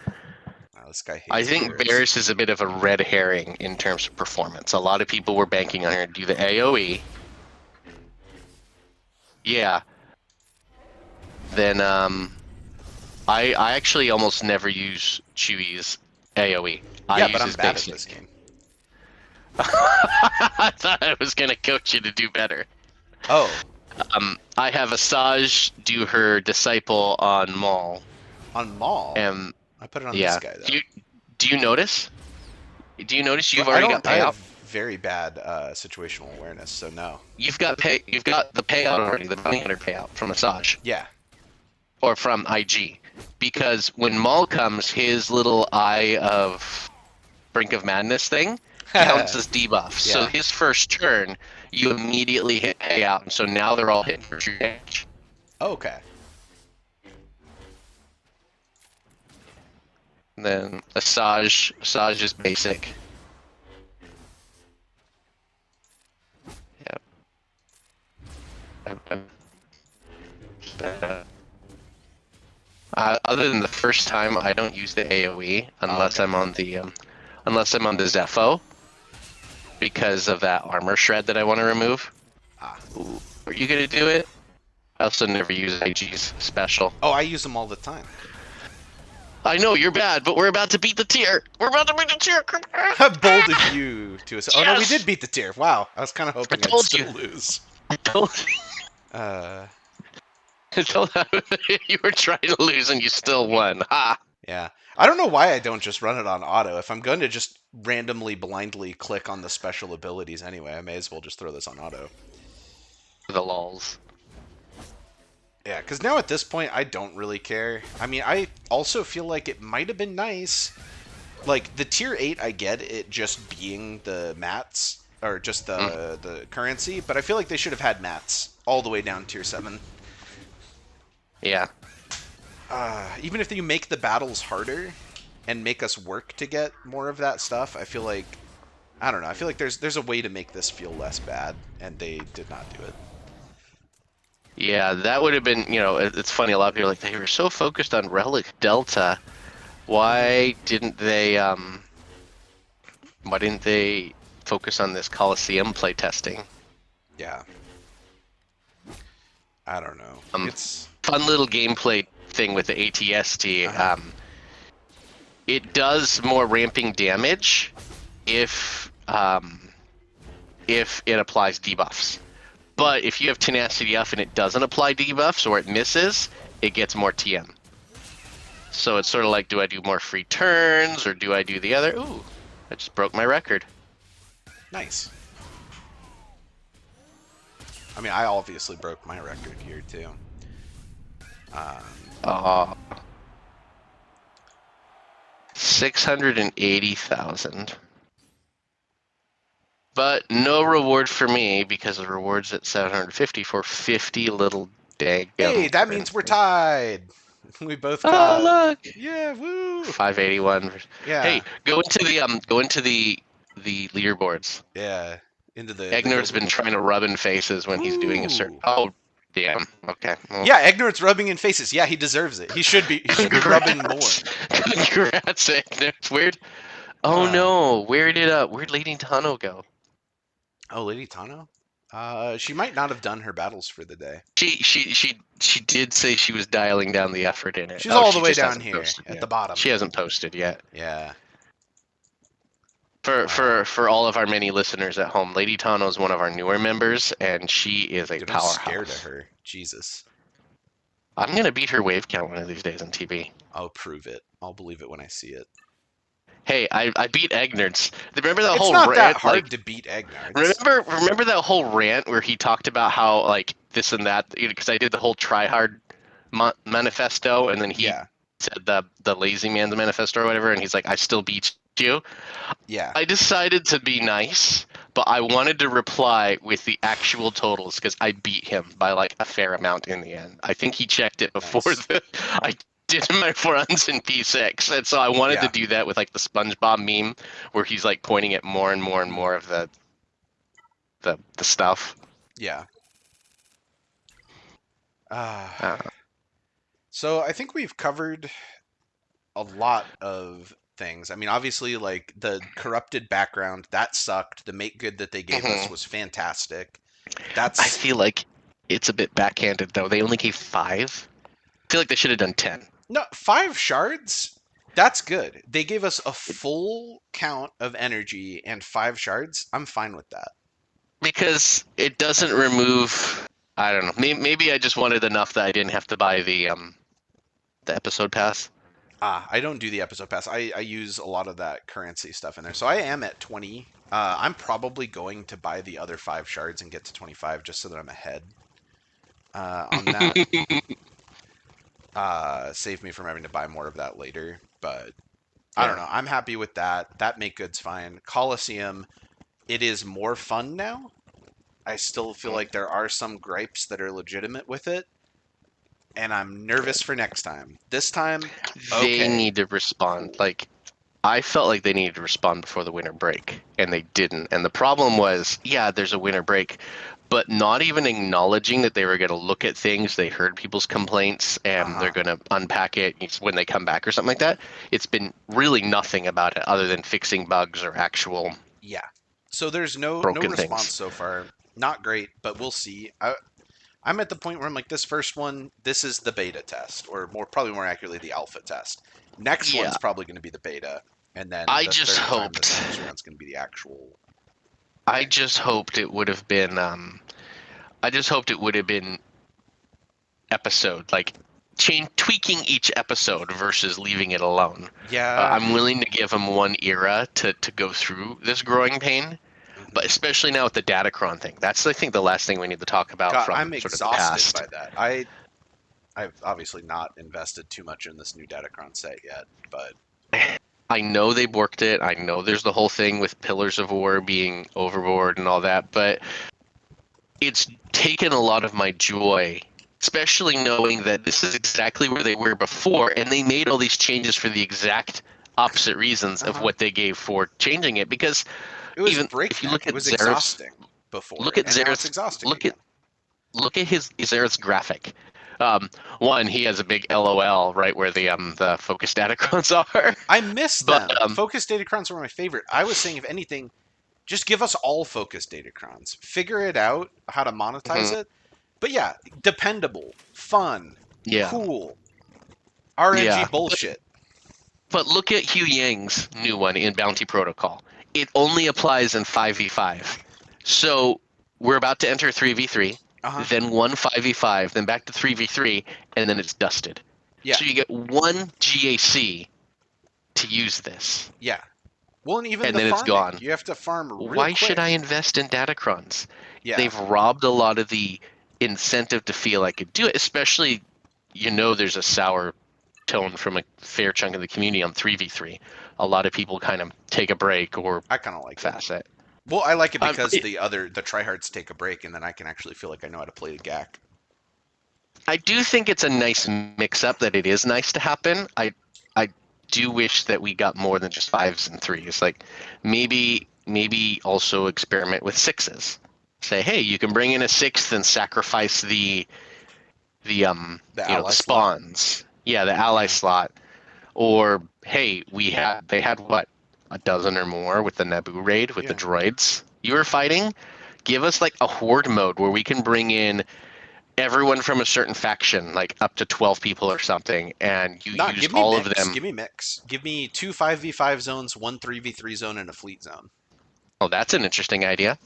Speaker 1: Wow, this guy
Speaker 2: I
Speaker 1: hates
Speaker 2: think
Speaker 1: Barris.
Speaker 2: Barris is a bit of a red herring in terms of performance. A lot of people were banking on her to do the AoE. Yeah. Then I actually almost never use Chewie's AoE. I
Speaker 1: Yeah, but
Speaker 2: use
Speaker 1: I'm
Speaker 2: his
Speaker 1: bad at this
Speaker 2: basic.
Speaker 1: game.
Speaker 2: I thought I was gonna coach you to do better.
Speaker 1: Oh,
Speaker 2: I have Asajj do her disciple on Maul,
Speaker 1: on Maul.
Speaker 2: and
Speaker 1: I put it on this
Speaker 2: yeah.
Speaker 1: guy
Speaker 2: Do
Speaker 1: though.
Speaker 2: you do you notice? Do you notice
Speaker 1: But
Speaker 2: you've
Speaker 1: I
Speaker 2: already got
Speaker 1: don't. I have
Speaker 2: payout?
Speaker 1: very bad situational awareness, so no.
Speaker 2: You've got pay. You've got the payout already, the 900 payout from Asajj.
Speaker 1: Yeah.
Speaker 2: Or from IG, because when Maul comes, his little Eye of Brink of Madness thing counts as debuff. So
Speaker 1: Yeah.
Speaker 2: his first turn, you immediately hit payout, and so now they're all hitting for true damage.
Speaker 1: Okay.
Speaker 2: And then Asajj is basic. Other than the first time, I don't use the AOE unless
Speaker 1: Okay.
Speaker 2: I'm on the Zepho because of that armor shred that I want to remove.
Speaker 1: Ah.
Speaker 2: Ooh, are you gonna do it? I also never use IG's special.
Speaker 1: Oh, I use them all the time.
Speaker 2: I know you're bad, but we're about to beat the tier. We're about to beat the tier.
Speaker 1: How bold of you to us. Oh no, we did
Speaker 2: Yes!
Speaker 1: beat the tier. Wow. I was kind of
Speaker 2: I
Speaker 1: hoping I'd
Speaker 2: told you.
Speaker 1: still lose.
Speaker 2: I told
Speaker 1: Uh,
Speaker 2: you were trying to lose and you still won. Ha!
Speaker 1: yeah. I don't know why I don't just run it on auto. If I'm going to just randomly blindly click on the special abilities anyway, I may as well just throw this on auto.
Speaker 2: The lols.
Speaker 1: Yeah, because now at this point, I don't really care. I mean, I also feel like it might have been nice. Like, the tier 8, I get it just being the mats, or just the currency, but I feel like they should have had mats all the way down tier 7.
Speaker 2: Yeah.
Speaker 1: Even if you make the battles harder and make us work to get more of that stuff, I feel like, I don't know, I feel like there's a way to make this feel less bad, and they did not do it.
Speaker 2: Yeah, that would have been, it's funny, a lot of people are like, they were so focused on Relic Delta. Why didn't they focus on this Coliseum playtesting?
Speaker 1: Yeah. I don't know. It's
Speaker 2: fun little gameplay thing with the ATST. It does more ramping damage if it applies debuffs. But if you have Tenacity Up and it doesn't apply debuffs or it misses, it gets more TM. So it's sort of like, do I do more free turns or do I do the other? Ooh, I just broke my record.
Speaker 1: nice. I mean, I obviously broke my record here, too.
Speaker 2: 680,000. But no reward for me because the reward's at 750 for 50 little dag.
Speaker 1: Hey, that means we're tied. We both
Speaker 2: Oh,
Speaker 1: got.
Speaker 2: look.
Speaker 1: Yeah, woo.
Speaker 2: 581.
Speaker 1: Yeah.
Speaker 2: Hey, go into the leaderboards.
Speaker 1: Yeah. Into the
Speaker 2: Egnor's
Speaker 1: guild
Speaker 2: been
Speaker 1: leader.
Speaker 2: trying to rub in faces when he's doing a certain.
Speaker 1: Ooh.
Speaker 2: Oh, damn. Okay. Well,
Speaker 1: Yeah, Egnor's rubbing in faces. Yeah, he deserves it. He should be. He should be rubbing more.
Speaker 2: Congrats, Egnor. It's weird. Oh no, where'd Lady Tano go?
Speaker 1: Oh, Lady Tano? She might not have done her battles for the day.
Speaker 2: She did say she was dialing down the effort in it.
Speaker 1: She's all the
Speaker 2: she
Speaker 1: way
Speaker 2: just
Speaker 1: down
Speaker 2: hasn't
Speaker 1: here
Speaker 2: posted
Speaker 1: at
Speaker 2: yet.
Speaker 1: the bottom.
Speaker 2: She hasn't posted yet.
Speaker 1: Yeah.
Speaker 2: For all of our many listeners at home, Lady Tano is one of our newer members, and she is a
Speaker 1: Dude, I'm
Speaker 2: powerhouse.
Speaker 1: scared of her. Jesus.
Speaker 2: I'm gonna beat her wave count one of these days on TV.
Speaker 1: I'll prove it. I'll believe it when I see it.
Speaker 2: Hey, I beat Egnerts. Remember that
Speaker 1: It's
Speaker 2: whole
Speaker 1: not
Speaker 2: rant?
Speaker 1: that hard to beat Egnar.
Speaker 2: Remember that whole rant where he talked about how like this and that? Because I did the whole try hard manifesto, and then he said the lazy man's manifesto or whatever, and he's like, I still beat you.
Speaker 1: Yeah.
Speaker 2: I decided to be nice, but I wanted to reply with the actual totals because I beat him by like a fair amount in the end. I think he checked it before I did my runs in P6, and so I wanted to do that with like the SpongeBob meme where he's like pointing at more and more and more of the stuff.
Speaker 1: Yeah. So I think we've covered a lot of things. I mean, obviously, like the corrupted background that sucked. The make good that they gave us was fantastic.
Speaker 2: I feel like it's a bit backhanded though. They only gave 5. I feel like they should have done 10.
Speaker 1: No, 5 shards. That's good. They gave us a full count of energy and 5 shards. I'm fine with that.
Speaker 2: Because it doesn't remove. I don't know. Maybe I just wanted enough that I didn't have to buy the episode pass.
Speaker 1: I don't do the episode pass. I use a lot of that currency stuff in there. So I am at 20. I'm probably going to buy the other 5 shards and get to 25 just so that I'm ahead on that. Save me from having to buy more of that later. But I don't know. I'm happy with that. That make good's fine. Coliseum, it is more fun now. I still feel like there are some gripes that are legitimate with it. And I'm nervous for next time. This time,
Speaker 2: they need to respond. Like, I felt like they needed to respond before the winter break, and they didn't. And the problem was, there's a winter break, but not even acknowledging that they were going to look at things. They heard people's complaints and they're
Speaker 1: Uh-huh.
Speaker 2: going to unpack it when they come back or something like that. It's been really nothing about it other than fixing bugs or actual
Speaker 1: Yeah. So there's no
Speaker 2: broken
Speaker 1: response
Speaker 2: things.
Speaker 1: so far. Not great, but we'll see. I'm at the point where I'm like, this first one, this is the beta test, or probably more accurately, the alpha test. Next
Speaker 2: Yeah,
Speaker 1: one's probably going to be the beta, and then
Speaker 2: I
Speaker 1: the
Speaker 2: just
Speaker 1: third time
Speaker 2: hoped.
Speaker 1: this happens around is going to be the actual
Speaker 2: I
Speaker 1: thing.
Speaker 2: just hoped it would have been. I just hoped it would have been episode, like tweaking each episode versus leaving it alone.
Speaker 1: Yeah.
Speaker 2: I'm willing to give them one era to go through this growing pain, but
Speaker 1: Mhm.
Speaker 2: especially now with the Datacron thing. That's, I think, the last thing we need to talk about
Speaker 1: God,
Speaker 2: from
Speaker 1: I'm
Speaker 2: sort of the
Speaker 1: exhausted
Speaker 2: past.
Speaker 1: by that. I've obviously not invested too much in this new Datacron set yet, but
Speaker 2: I know they worked it. I know there's the whole thing with Pillars of War being overboard and all that, but it's taken a lot of my joy, especially knowing that this is exactly where they were before, and they made all these changes for the exact opposite reasons of
Speaker 1: uh-huh.
Speaker 2: what they gave for changing it. Because
Speaker 1: It was
Speaker 2: even if you
Speaker 1: breakneck.
Speaker 2: look
Speaker 1: It
Speaker 2: at
Speaker 1: was
Speaker 2: Zareth's,
Speaker 1: exhausting before,
Speaker 2: look at
Speaker 1: and now it's
Speaker 2: Zareth's,
Speaker 1: exhausting
Speaker 2: look at
Speaker 1: again.
Speaker 2: look at his Zareth's graphic. One, he has a big LOL right where the focus datacrons are,
Speaker 1: I miss
Speaker 2: but
Speaker 1: them. Focus Datacrons were my favorite. I was saying, if anything, just give us all focus Datacrons. Figure it out how to monetize
Speaker 2: mhm,
Speaker 1: it. But yeah, dependable, fun,
Speaker 2: yeah,
Speaker 1: cool, RNG
Speaker 2: yeah.
Speaker 1: bullshit.
Speaker 2: But look at Hugh Yang's new one in Bounty Protocol. It only applies in 5v5. So we're about to enter 3v3,
Speaker 1: Uh huh.
Speaker 2: then one 5v5, then back to 3v3, and then it's dusted.
Speaker 1: Yeah,
Speaker 2: So you get one GAC to use this,
Speaker 1: yeah. Well, and even
Speaker 2: and
Speaker 1: the
Speaker 2: then it's
Speaker 1: farming,
Speaker 2: gone.
Speaker 1: you have to farm real
Speaker 2: Why should I
Speaker 1: quick.
Speaker 2: invest in Datacrons?
Speaker 1: Yeah,
Speaker 2: They've robbed a lot of the incentive to feel I could do it, especially, there's a sour tone from a fair chunk of the community on 3v3. A lot of people kind of take a break or
Speaker 1: I kind of like it.
Speaker 2: facet.
Speaker 1: Well, I like it
Speaker 2: Um,
Speaker 1: because the tryhards take a break, and then I can actually feel like I know how to play the GAC.
Speaker 2: I do think it's a nice mix up that it is nice to happen. I do wish that we got more than just fives and threes. Like maybe also experiment with sixes. Say, hey, you can bring in a sixth and sacrifice
Speaker 1: The
Speaker 2: the
Speaker 1: ally slot.
Speaker 2: spawns. Yeah, the ally
Speaker 1: Yeah.
Speaker 2: slot. Or hey, they had what, a dozen or more with the Naboo raid with the
Speaker 1: Yeah.
Speaker 2: droids you were fighting. Give us like a horde mode where we can bring in everyone from a certain faction, like up to 12 people or something, and you
Speaker 1: Nah,
Speaker 2: use
Speaker 1: give me
Speaker 2: all of
Speaker 1: mix.
Speaker 2: them.
Speaker 1: Give me mix. Give me two 5v5 zones, one 3v3 zone, and a fleet zone.
Speaker 2: Oh, that's an interesting idea.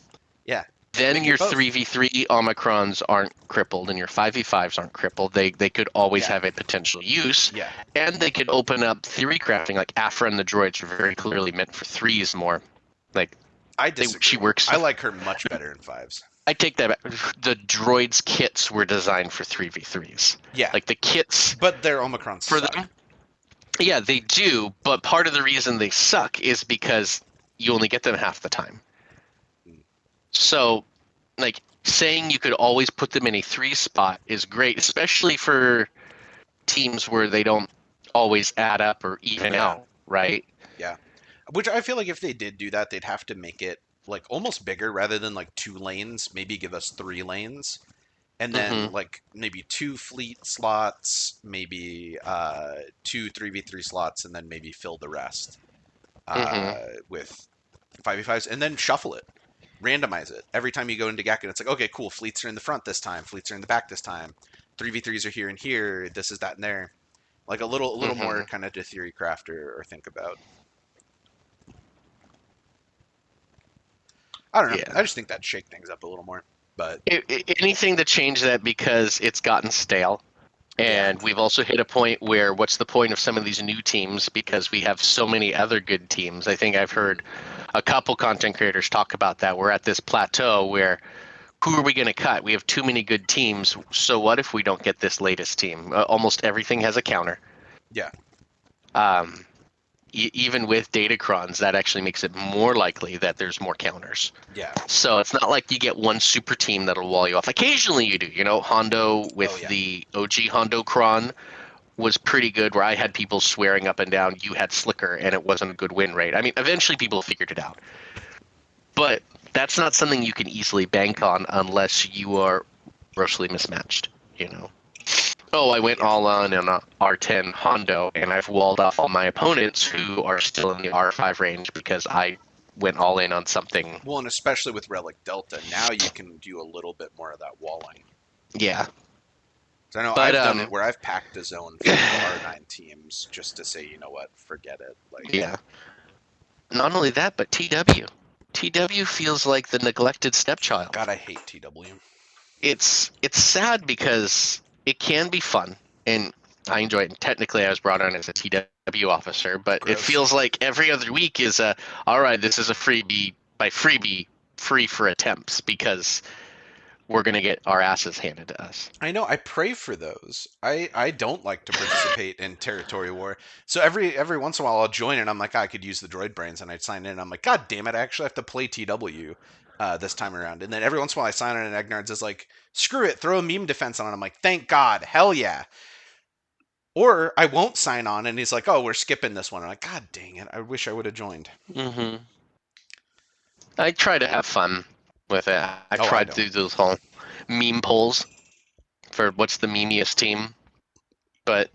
Speaker 1: Yeah.
Speaker 2: Then
Speaker 1: Make it
Speaker 2: your
Speaker 1: both.
Speaker 2: 3v3 Omicrons aren't crippled and your 5v5s aren't crippled. They could always
Speaker 1: Yeah.
Speaker 2: have a potential use,
Speaker 1: Yeah.
Speaker 2: and they could open up theory crafting. Like Afra and the droids are very clearly meant for threes more. Like
Speaker 1: I
Speaker 2: she
Speaker 1: disagree.
Speaker 2: works.
Speaker 1: I like her much better in fives.
Speaker 2: I take that back. The droids kits were designed for 3v3s.
Speaker 1: Yeah.
Speaker 2: Like the kits
Speaker 1: But their Omicrons
Speaker 2: for
Speaker 1: suck.
Speaker 2: them, yeah, they do, but part of the reason they suck is because you only get them half the time.
Speaker 1: Mm.
Speaker 2: So, like, saying you could always put them in a three spot is great, especially for teams where they don't always add up or even
Speaker 1: Yeah.
Speaker 2: out, right?
Speaker 1: Yeah. Which I feel like if they did do that, they'd have to make it like almost bigger rather than like 2 lanes. Maybe give us 3 lanes. And then
Speaker 2: Mm-hmm.
Speaker 1: like maybe two fleet slots, maybe two 3v3 slots, and then maybe fill the rest
Speaker 2: Mm-hmm.
Speaker 1: with 5v5s, and then shuffle it, randomize it. Every time you go into Gakken, it's like, okay, cool, fleets are in the front this time, fleets are in the back this time, 3v3s are here and here, this is that and there. Like a little more
Speaker 2: Mm-hmm.
Speaker 1: kind of to theory craft or think about. I don't know. I
Speaker 2: Yeah.
Speaker 1: just think that'd shake things up a little more. But
Speaker 2: Anything to change that because it's gotten stale.
Speaker 1: yeah,
Speaker 2: And we've also hit a point where what's the point of some of these new teams because we have so many other good teams. I think I've heard a couple content creators talk about that. We're at this plateau where who are we going to cut? We have too many good teams. So what if we don't get this latest team? Almost everything has a counter.
Speaker 1: yeah,
Speaker 2: Um, Even with Datacrons, that actually makes it more likely that there's more counters.
Speaker 1: yeah.
Speaker 2: So it's not like you get one super team that'll wall you off. Occasionally you do. Hondo
Speaker 1: Oh
Speaker 2: with
Speaker 1: yeah,
Speaker 2: the OG Hondo Cron was pretty good where I had people swearing up and down you had Slicker and it wasn't a good win rate. I mean, eventually people figured it out. But that's not something you can easily bank on unless you are grossly mismatched. You know. Oh, I went
Speaker 1: Yeah.
Speaker 2: all on a R10 Hondo, and I've walled off all my opponents who are still in the R5 range because I went all in on something.
Speaker 1: Well, and especially with Relic Delta, now you can do a little bit more of that walling.
Speaker 2: Yeah,
Speaker 1: So I know
Speaker 2: but
Speaker 1: I've done it where I've packed a zone for R9 teams just to say, you know what, forget it. Like,
Speaker 2: yeah. Not only that, but TW. TW feels like the neglected stepchild.
Speaker 1: God, I hate TW.
Speaker 2: It's sad because it can be fun, and I enjoy it. And technically, I was brought on as a TW officer, but it
Speaker 1: Gross.
Speaker 2: feels like every other week is a all right. This is a freebie by freebie, free for attempts because we're gonna get our asses handed to us.
Speaker 1: I know. I pray for those. I don't like to participate in territory war. So every once in a while I'll join and I'm like, I could use the droid brains, and I'd sign in. And I'm like, God damn it! I actually have to play TW this time around. And then every once in a while I sign in and Egnard's is like, screw it, throw a meme defense on. And I'm like, thank God, hell yeah. Or I won't sign on, and he's like, oh, we're skipping this one. I'm like, God dang it! I wish I would have joined.
Speaker 2: Mm-hmm. I try to have fun with it. I
Speaker 1: Oh, I
Speaker 2: tried to
Speaker 1: don't.
Speaker 2: do those whole meme polls for what's the memeiest team, but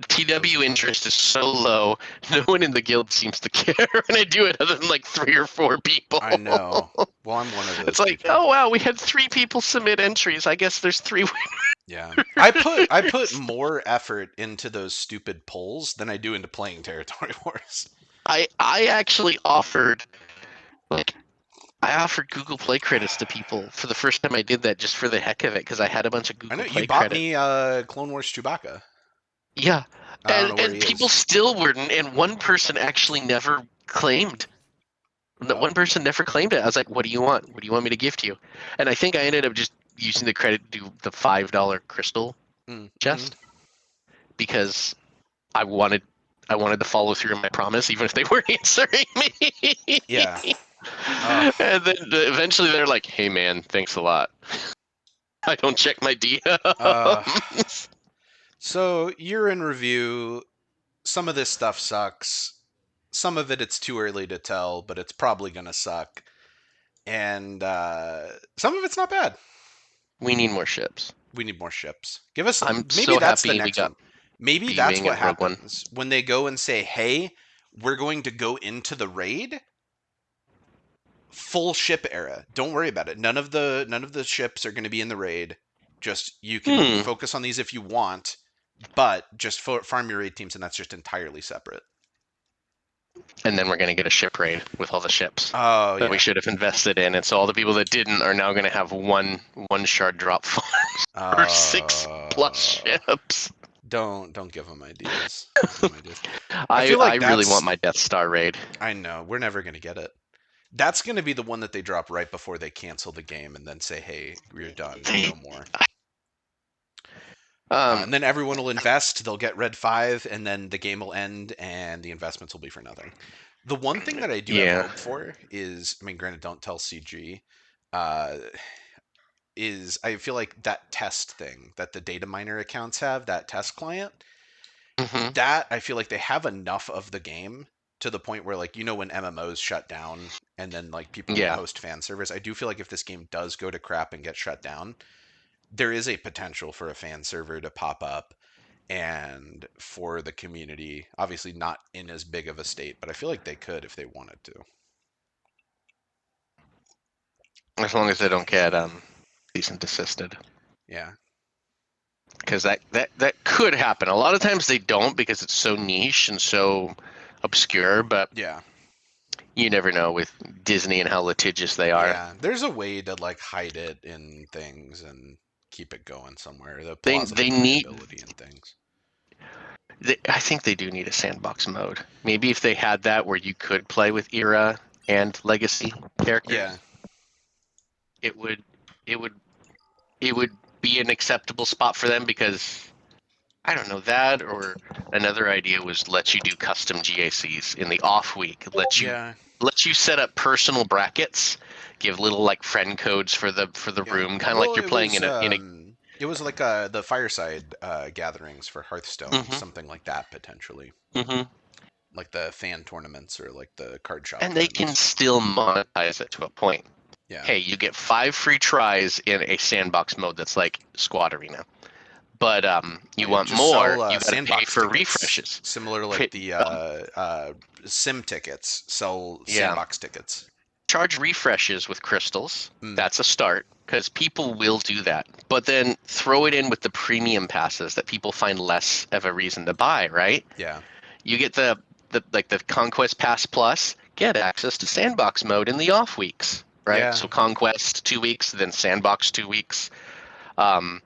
Speaker 1: Those are
Speaker 2: TW
Speaker 1: fun.
Speaker 2: interest is so low. No one in the guild seems to care when I do it, other than like 3 or 4 people.
Speaker 1: I know. Well, I'm one of
Speaker 2: It's
Speaker 1: those
Speaker 2: like,
Speaker 1: people.
Speaker 2: oh wow, we had 3 people submit entries. I guess there's three.
Speaker 1: Yeah. I put more effort into those stupid polls than I do into playing territory wars.
Speaker 2: I actually offered like I offered Google Play credits to people for the first time I did that just for the heck of it because I had a bunch of
Speaker 1: I know
Speaker 2: Google
Speaker 1: you
Speaker 2: Play
Speaker 1: bought
Speaker 2: credit.
Speaker 1: me Clone Wars Chewbacca.
Speaker 2: Yeah,
Speaker 1: I don't
Speaker 2: and
Speaker 1: know where
Speaker 2: and
Speaker 1: he
Speaker 2: people
Speaker 1: is.
Speaker 2: still weren't. And one person actually never claimed. That
Speaker 1: Oh.
Speaker 2: one person never claimed it. I was like, "What do you want? What do you want me to gift you?" And I think I ended up just using the credit to do the $5 crystal
Speaker 1: Mm-hmm.
Speaker 2: chest because I wanted I wanted to follow through on my promise, even if they weren't answering me.
Speaker 1: Yeah. Uh,
Speaker 2: And then eventually they're like, "Hey man, thanks a lot. I don't check my
Speaker 1: uh.
Speaker 2: DMs."
Speaker 1: So year in review. Some of this stuff sucks. Some of it's too early to tell, but it's probably gonna suck. And some of it's not bad.
Speaker 2: We need more ships.
Speaker 1: We need more ships. Give us
Speaker 2: I'm
Speaker 1: maybe
Speaker 2: so
Speaker 1: that's the
Speaker 2: happy we
Speaker 1: next
Speaker 2: got
Speaker 1: one. Maybe that's
Speaker 2: B-wing
Speaker 1: what
Speaker 2: and Rogue One.
Speaker 1: happens when they go and say, "Hey, we're going to go into the raid full ship era. Don't worry about it. None of the ships are going to be in the raid. Just you can
Speaker 2: Hmm.
Speaker 1: focus on these if you want, but just farm your raid teams, and that's just entirely separate."
Speaker 2: And then we're going to get a ship raid with all the ships
Speaker 1: Oh
Speaker 2: that we
Speaker 1: yeah.
Speaker 2: should have invested in. And so all the people that didn't are now going to have one shard drop farms for 6+
Speaker 1: Uh,
Speaker 2: ships.
Speaker 1: don't give them ideas. Don't give them ideas. I
Speaker 2: I
Speaker 1: feel
Speaker 2: I
Speaker 1: like
Speaker 2: really want
Speaker 1: that's.
Speaker 2: my Death Star raid.
Speaker 1: I know we're never going to get it. That's going to be the one that they drop right before they cancel the game and then say, "Hey, we're done.
Speaker 2: They,
Speaker 1: No more." And
Speaker 2: um,
Speaker 1: then everyone will invest. They'll get Red 5, and then the game will end, and the investments will be for nothing. The one thing that I do have
Speaker 2: yeah.
Speaker 1: hope for is, I mean, granted, don't tell CG, uh, is I feel like that test thing that the data miner accounts have, that test client,
Speaker 2: Hmm.
Speaker 1: that I feel like they have enough of the game to the point where, like, when MMOs shut down and then like people want to
Speaker 2: Yeah.
Speaker 1: host fan servers, I do feel like if this game does go to crap and get shut down, there is a potential for a fan server to pop up and for the community, obviously not in as big of a state, but I feel like they could if they wanted to.
Speaker 2: As long as they don't get cease and desisted.
Speaker 1: Yeah.
Speaker 2: Because that could happen. A lot of times they don't because it's so niche and so obscure, but
Speaker 1: Yeah.
Speaker 2: you never know with Disney and how litigious they are.
Speaker 1: Yeah. There's a way to like hide it in things and keep it going somewhere. The
Speaker 2: They
Speaker 1: plausible
Speaker 2: need.
Speaker 1: deniability in things.
Speaker 2: I think they do need a sandbox mode. Maybe if they had that where you could play with era and legacy
Speaker 1: Yeah.
Speaker 2: characters, it would it would it would be an acceptable spot for them because I don't know that or another idea was let you do custom GACs in the off week.
Speaker 1: Yeah.
Speaker 2: Let you set up personal brackets, give little like friend codes for the
Speaker 1: Yeah.
Speaker 2: room, kind of
Speaker 1: Well,
Speaker 2: like you're playing in a.
Speaker 1: it was like the fireside gatherings for Hearthstone,
Speaker 2: Hmm.
Speaker 1: something like that potentially.
Speaker 2: Hmm.
Speaker 1: Like the fan tournaments or like the card shop
Speaker 2: And they can
Speaker 1: tournaments.
Speaker 2: still monetize it to a point.
Speaker 1: Yeah.
Speaker 2: hey, you get 5 free tries in a sandbox mode that's like Squad Arena. But
Speaker 1: Oh
Speaker 2: you
Speaker 1: yeah,
Speaker 2: want
Speaker 1: just sell
Speaker 2: more, you got to pay
Speaker 1: sandbox
Speaker 2: for
Speaker 1: tickets,
Speaker 2: refreshes.
Speaker 1: similar to like
Speaker 2: Pit,
Speaker 1: the sim tickets. Sell
Speaker 2: yeah,
Speaker 1: sandbox tickets.
Speaker 2: charge refreshes with crystals.
Speaker 1: Mm,
Speaker 2: That's a start because people will do that. But then throw it in with the premium passes that people find less of a reason to buy, right?
Speaker 1: yeah,
Speaker 2: You get the Conquest Pass Plus, get access to sandbox mode in the off weeks, right?
Speaker 1: yeah.
Speaker 2: So Conquest 2 weeks, then Sandbox 2 weeks. Um,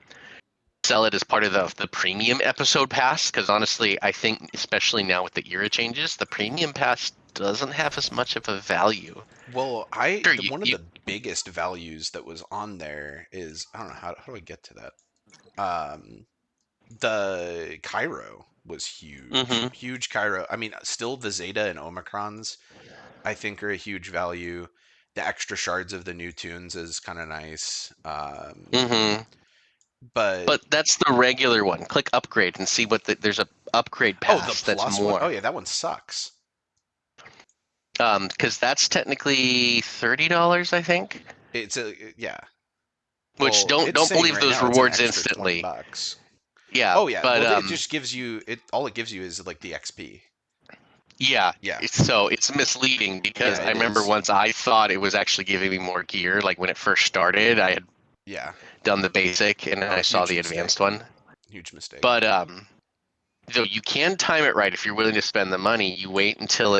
Speaker 2: Sell it as part of the premium episode pass because honestly, I think especially now with the era changes, the premium pass doesn't have as much of a value.
Speaker 1: Well,
Speaker 2: Sure,
Speaker 1: one of the biggest values that was on there is I don't know how do I get to that. The Cairo was huge,
Speaker 2: hmm
Speaker 1: huge Cairo. I mean, still the Zeta and Omicrons I think are a huge value. The extra shards of the new tunes is kind of nice.
Speaker 2: hmm
Speaker 1: But
Speaker 2: But that's the regular one. Click upgrade and see there's a upgrade
Speaker 1: oh, the
Speaker 2: pass that's
Speaker 1: plus one. Oh
Speaker 2: more.
Speaker 1: yeah, that one sucks.
Speaker 2: Because that's technically $30, I think.
Speaker 1: It's a yeah.
Speaker 2: Which
Speaker 1: Well,
Speaker 2: don't
Speaker 1: it's
Speaker 2: don't
Speaker 1: saying
Speaker 2: believe
Speaker 1: right
Speaker 2: those
Speaker 1: now it's an
Speaker 2: rewards
Speaker 1: extra 20
Speaker 2: instantly.
Speaker 1: bucks.
Speaker 2: Yeah,
Speaker 1: Oh yeah.
Speaker 2: but
Speaker 1: Well, it just gives you it. All it gives you is like the XP.
Speaker 2: yeah,
Speaker 1: Yeah.
Speaker 2: it's misleading because
Speaker 1: Yeah,
Speaker 2: I
Speaker 1: it
Speaker 2: remember
Speaker 1: is.
Speaker 2: once I thought it was actually giving me more gear. Like when it first started, I had
Speaker 1: Yeah.
Speaker 2: done the basic and then
Speaker 1: Oh,
Speaker 2: I saw
Speaker 1: huge
Speaker 2: the
Speaker 1: mistake.
Speaker 2: advanced one.
Speaker 1: Huge mistake.
Speaker 2: But though you can time it right if you're willing to spend the money, you wait until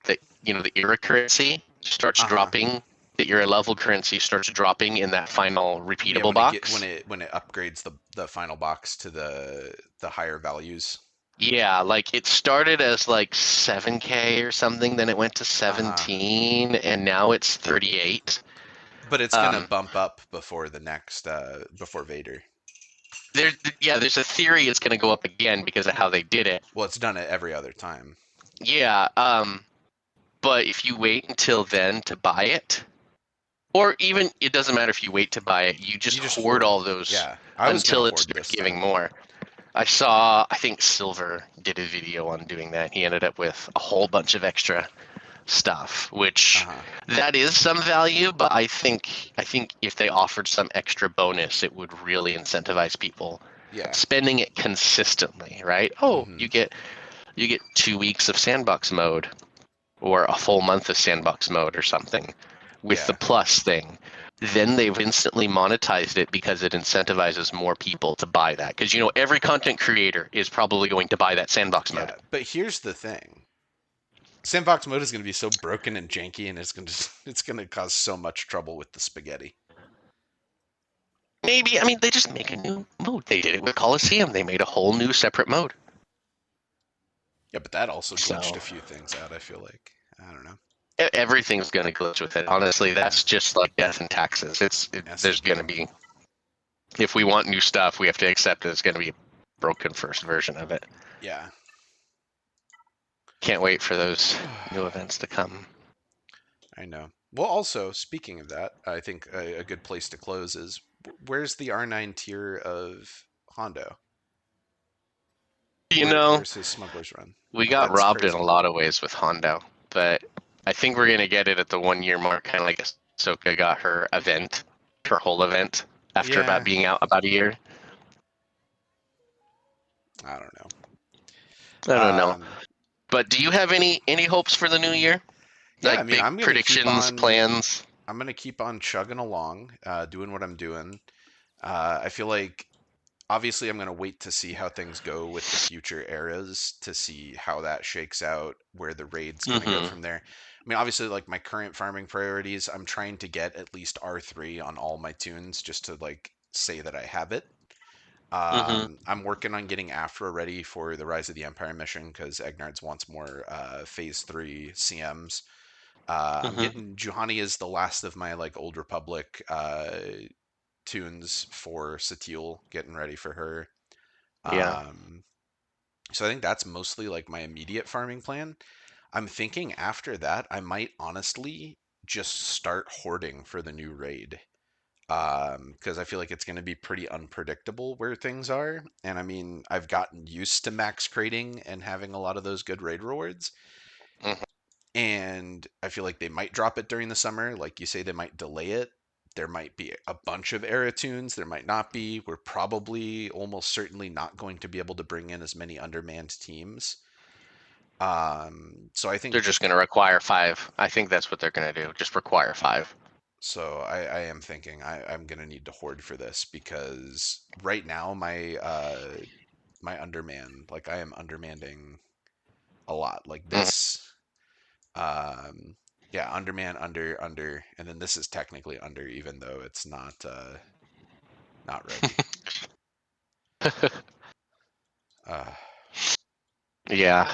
Speaker 2: the era currency starts
Speaker 1: Uh huh.
Speaker 2: dropping, the era level currency starts dropping in that final
Speaker 1: Yeah,
Speaker 2: repeatable box.
Speaker 1: when it upgrades the final box to the higher values.
Speaker 2: Yeah, like it started as like 7K or something, then it went to
Speaker 1: Uh huh.
Speaker 2: 17, and now it's 38.
Speaker 1: But it's gonna
Speaker 2: Um,
Speaker 1: bump up before the next before Vader.
Speaker 2: there, yeah, there's a theory it's going to go up again because of how they did it.
Speaker 1: Well, it's done it every other time.
Speaker 2: Yeah, but if you wait until then to buy it, or even it doesn't matter if you wait to buy it, you just
Speaker 1: You just
Speaker 2: hoard
Speaker 1: hoard.
Speaker 2: all those
Speaker 1: Yeah, I was gonna
Speaker 2: until it
Speaker 1: hoard
Speaker 2: starts
Speaker 1: this
Speaker 2: giving
Speaker 1: time.
Speaker 2: more. I think Silver did a video on doing that. He ended up with a whole bunch of extra stuff,
Speaker 1: Uh
Speaker 2: which
Speaker 1: huh.
Speaker 2: that is some value, but I think if they offered some extra bonus, it would really incentivize people
Speaker 1: Yeah.
Speaker 2: spending it consistently, right? Oh,
Speaker 1: Mm-hmm.
Speaker 2: you get 2 weeks of sandbox mode or a full month of sandbox mode or something with the
Speaker 1: Yeah.
Speaker 2: plus thing. Then they've instantly monetized it because it incentivizes more people to buy that. Because every content creator is probably going to buy that sandbox mode.
Speaker 1: Yeah. But here's the thing. Sandbox mode is going to be so broken and janky, and it's going to cause so much trouble with the spaghetti.
Speaker 2: Maybe, I mean, they just make a new mode. They did it with Coliseum. They made a whole new separate mode.
Speaker 1: Yeah, but that also glitched
Speaker 2: So
Speaker 1: a few things out. I feel like I don't know.
Speaker 2: everything's going to glitch with it. Honestly,
Speaker 1: Yeah.
Speaker 2: that's just like death and taxes. There's going to
Speaker 1: SWGoH.
Speaker 2: be, if we want new stuff, we have to accept that it's going to be a broken first version of it.
Speaker 1: Yeah.
Speaker 2: Can't wait for those new events to come.
Speaker 1: I know. Well, also speaking of that, I think a good place to close is where's the R9 tier of Hondo?
Speaker 2: You know,
Speaker 1: Where's his smuggler's run?
Speaker 2: we
Speaker 1: Like
Speaker 2: got
Speaker 1: that's
Speaker 2: robbed in a
Speaker 1: crazy.
Speaker 2: lot of ways with Hondo, but I think we're going to get it at the 1 year mark, kind of like Ahsoka got her whole event, after about
Speaker 1: Yeah,
Speaker 2: being out about a year.
Speaker 1: I don't know.
Speaker 2: I don't know.
Speaker 1: Um,
Speaker 2: But do you have any hopes for the new year?
Speaker 1: yeah, I
Speaker 2: Like
Speaker 1: mean,
Speaker 2: big predictions, plans?
Speaker 1: I'm gonna keep on chugging along, doing what I'm doing. I feel like obviously I'm gonna wait to see how things go with the future eras to see how that shakes out, where the raid's gonna go
Speaker 2: Mm-hmm.
Speaker 1: from there. I mean, obviously, like my current farming priorities, I'm trying to get at least R3 on all my tunes just to like say that I have it.
Speaker 2: Mm-hmm.
Speaker 1: I'm working on getting Afra ready for the Rise of the Empire mission because Egnards wants more Phase 3 CMs. I'm
Speaker 2: Mm-hmm.
Speaker 1: getting Juhani as the last of my like Old Republic tunes for Satil, getting ready for her.
Speaker 2: Yeah.
Speaker 1: Um, so I think that's mostly like my immediate farming plan. I'm thinking after that, I might honestly just start hoarding for the new raid. Because I feel like it's going to be pretty unpredictable where things are. And I mean, I've gotten used to max crating and having a lot of those good raid rewards.
Speaker 2: Mm-hmm.
Speaker 1: And I feel like they might drop it during the summer. Like you say, they might delay it. There might be a bunch of era tunes. There might not be. We're probably almost certainly not going to be able to bring in as many undermanned teams. So I
Speaker 2: They're
Speaker 1: think
Speaker 2: just going to require 5. I think that's what they're going to do. Just require 5.
Speaker 1: so. I am thinking I'm gonna need to hoard for this because right now my underman, like I am undermanding a lot. Like
Speaker 2: Mm.
Speaker 1: this, um, yeah, underman, under, and then this is technically under, even though it's not ready. Uh,
Speaker 2: Yeah.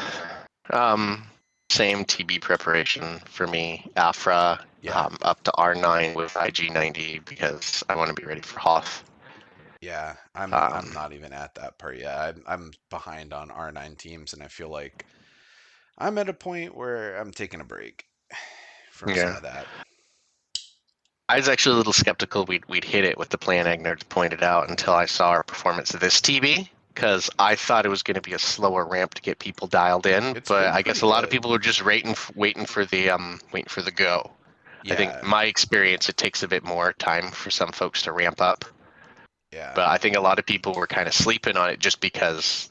Speaker 2: Um, Same TB preparation for me. Afra
Speaker 1: yeah,
Speaker 2: up to R9 with IG90 because I want to be ready for Hoth.
Speaker 1: yeah, I'm
Speaker 2: Um,
Speaker 1: not even at that part yet. I'm behind on R9 teams, and I feel like I'm at a point where I'm taking a break from some
Speaker 2: yeah.
Speaker 1: of that.
Speaker 2: I was actually a little skeptical we'd hit it with the plan Egner pointed out until I saw our performance of this TB because I thought it was going to be a slower ramp to get people dialed in,
Speaker 1: It's
Speaker 2: but
Speaker 1: been
Speaker 2: I guess
Speaker 1: pretty
Speaker 2: a lot of
Speaker 1: good.
Speaker 2: people were just waiting for the go. I think
Speaker 1: Yeah,
Speaker 2: my experience it takes a bit more time for some folks to ramp up,
Speaker 1: yeah,
Speaker 2: but I think a lot of people were kind of sleeping on it just because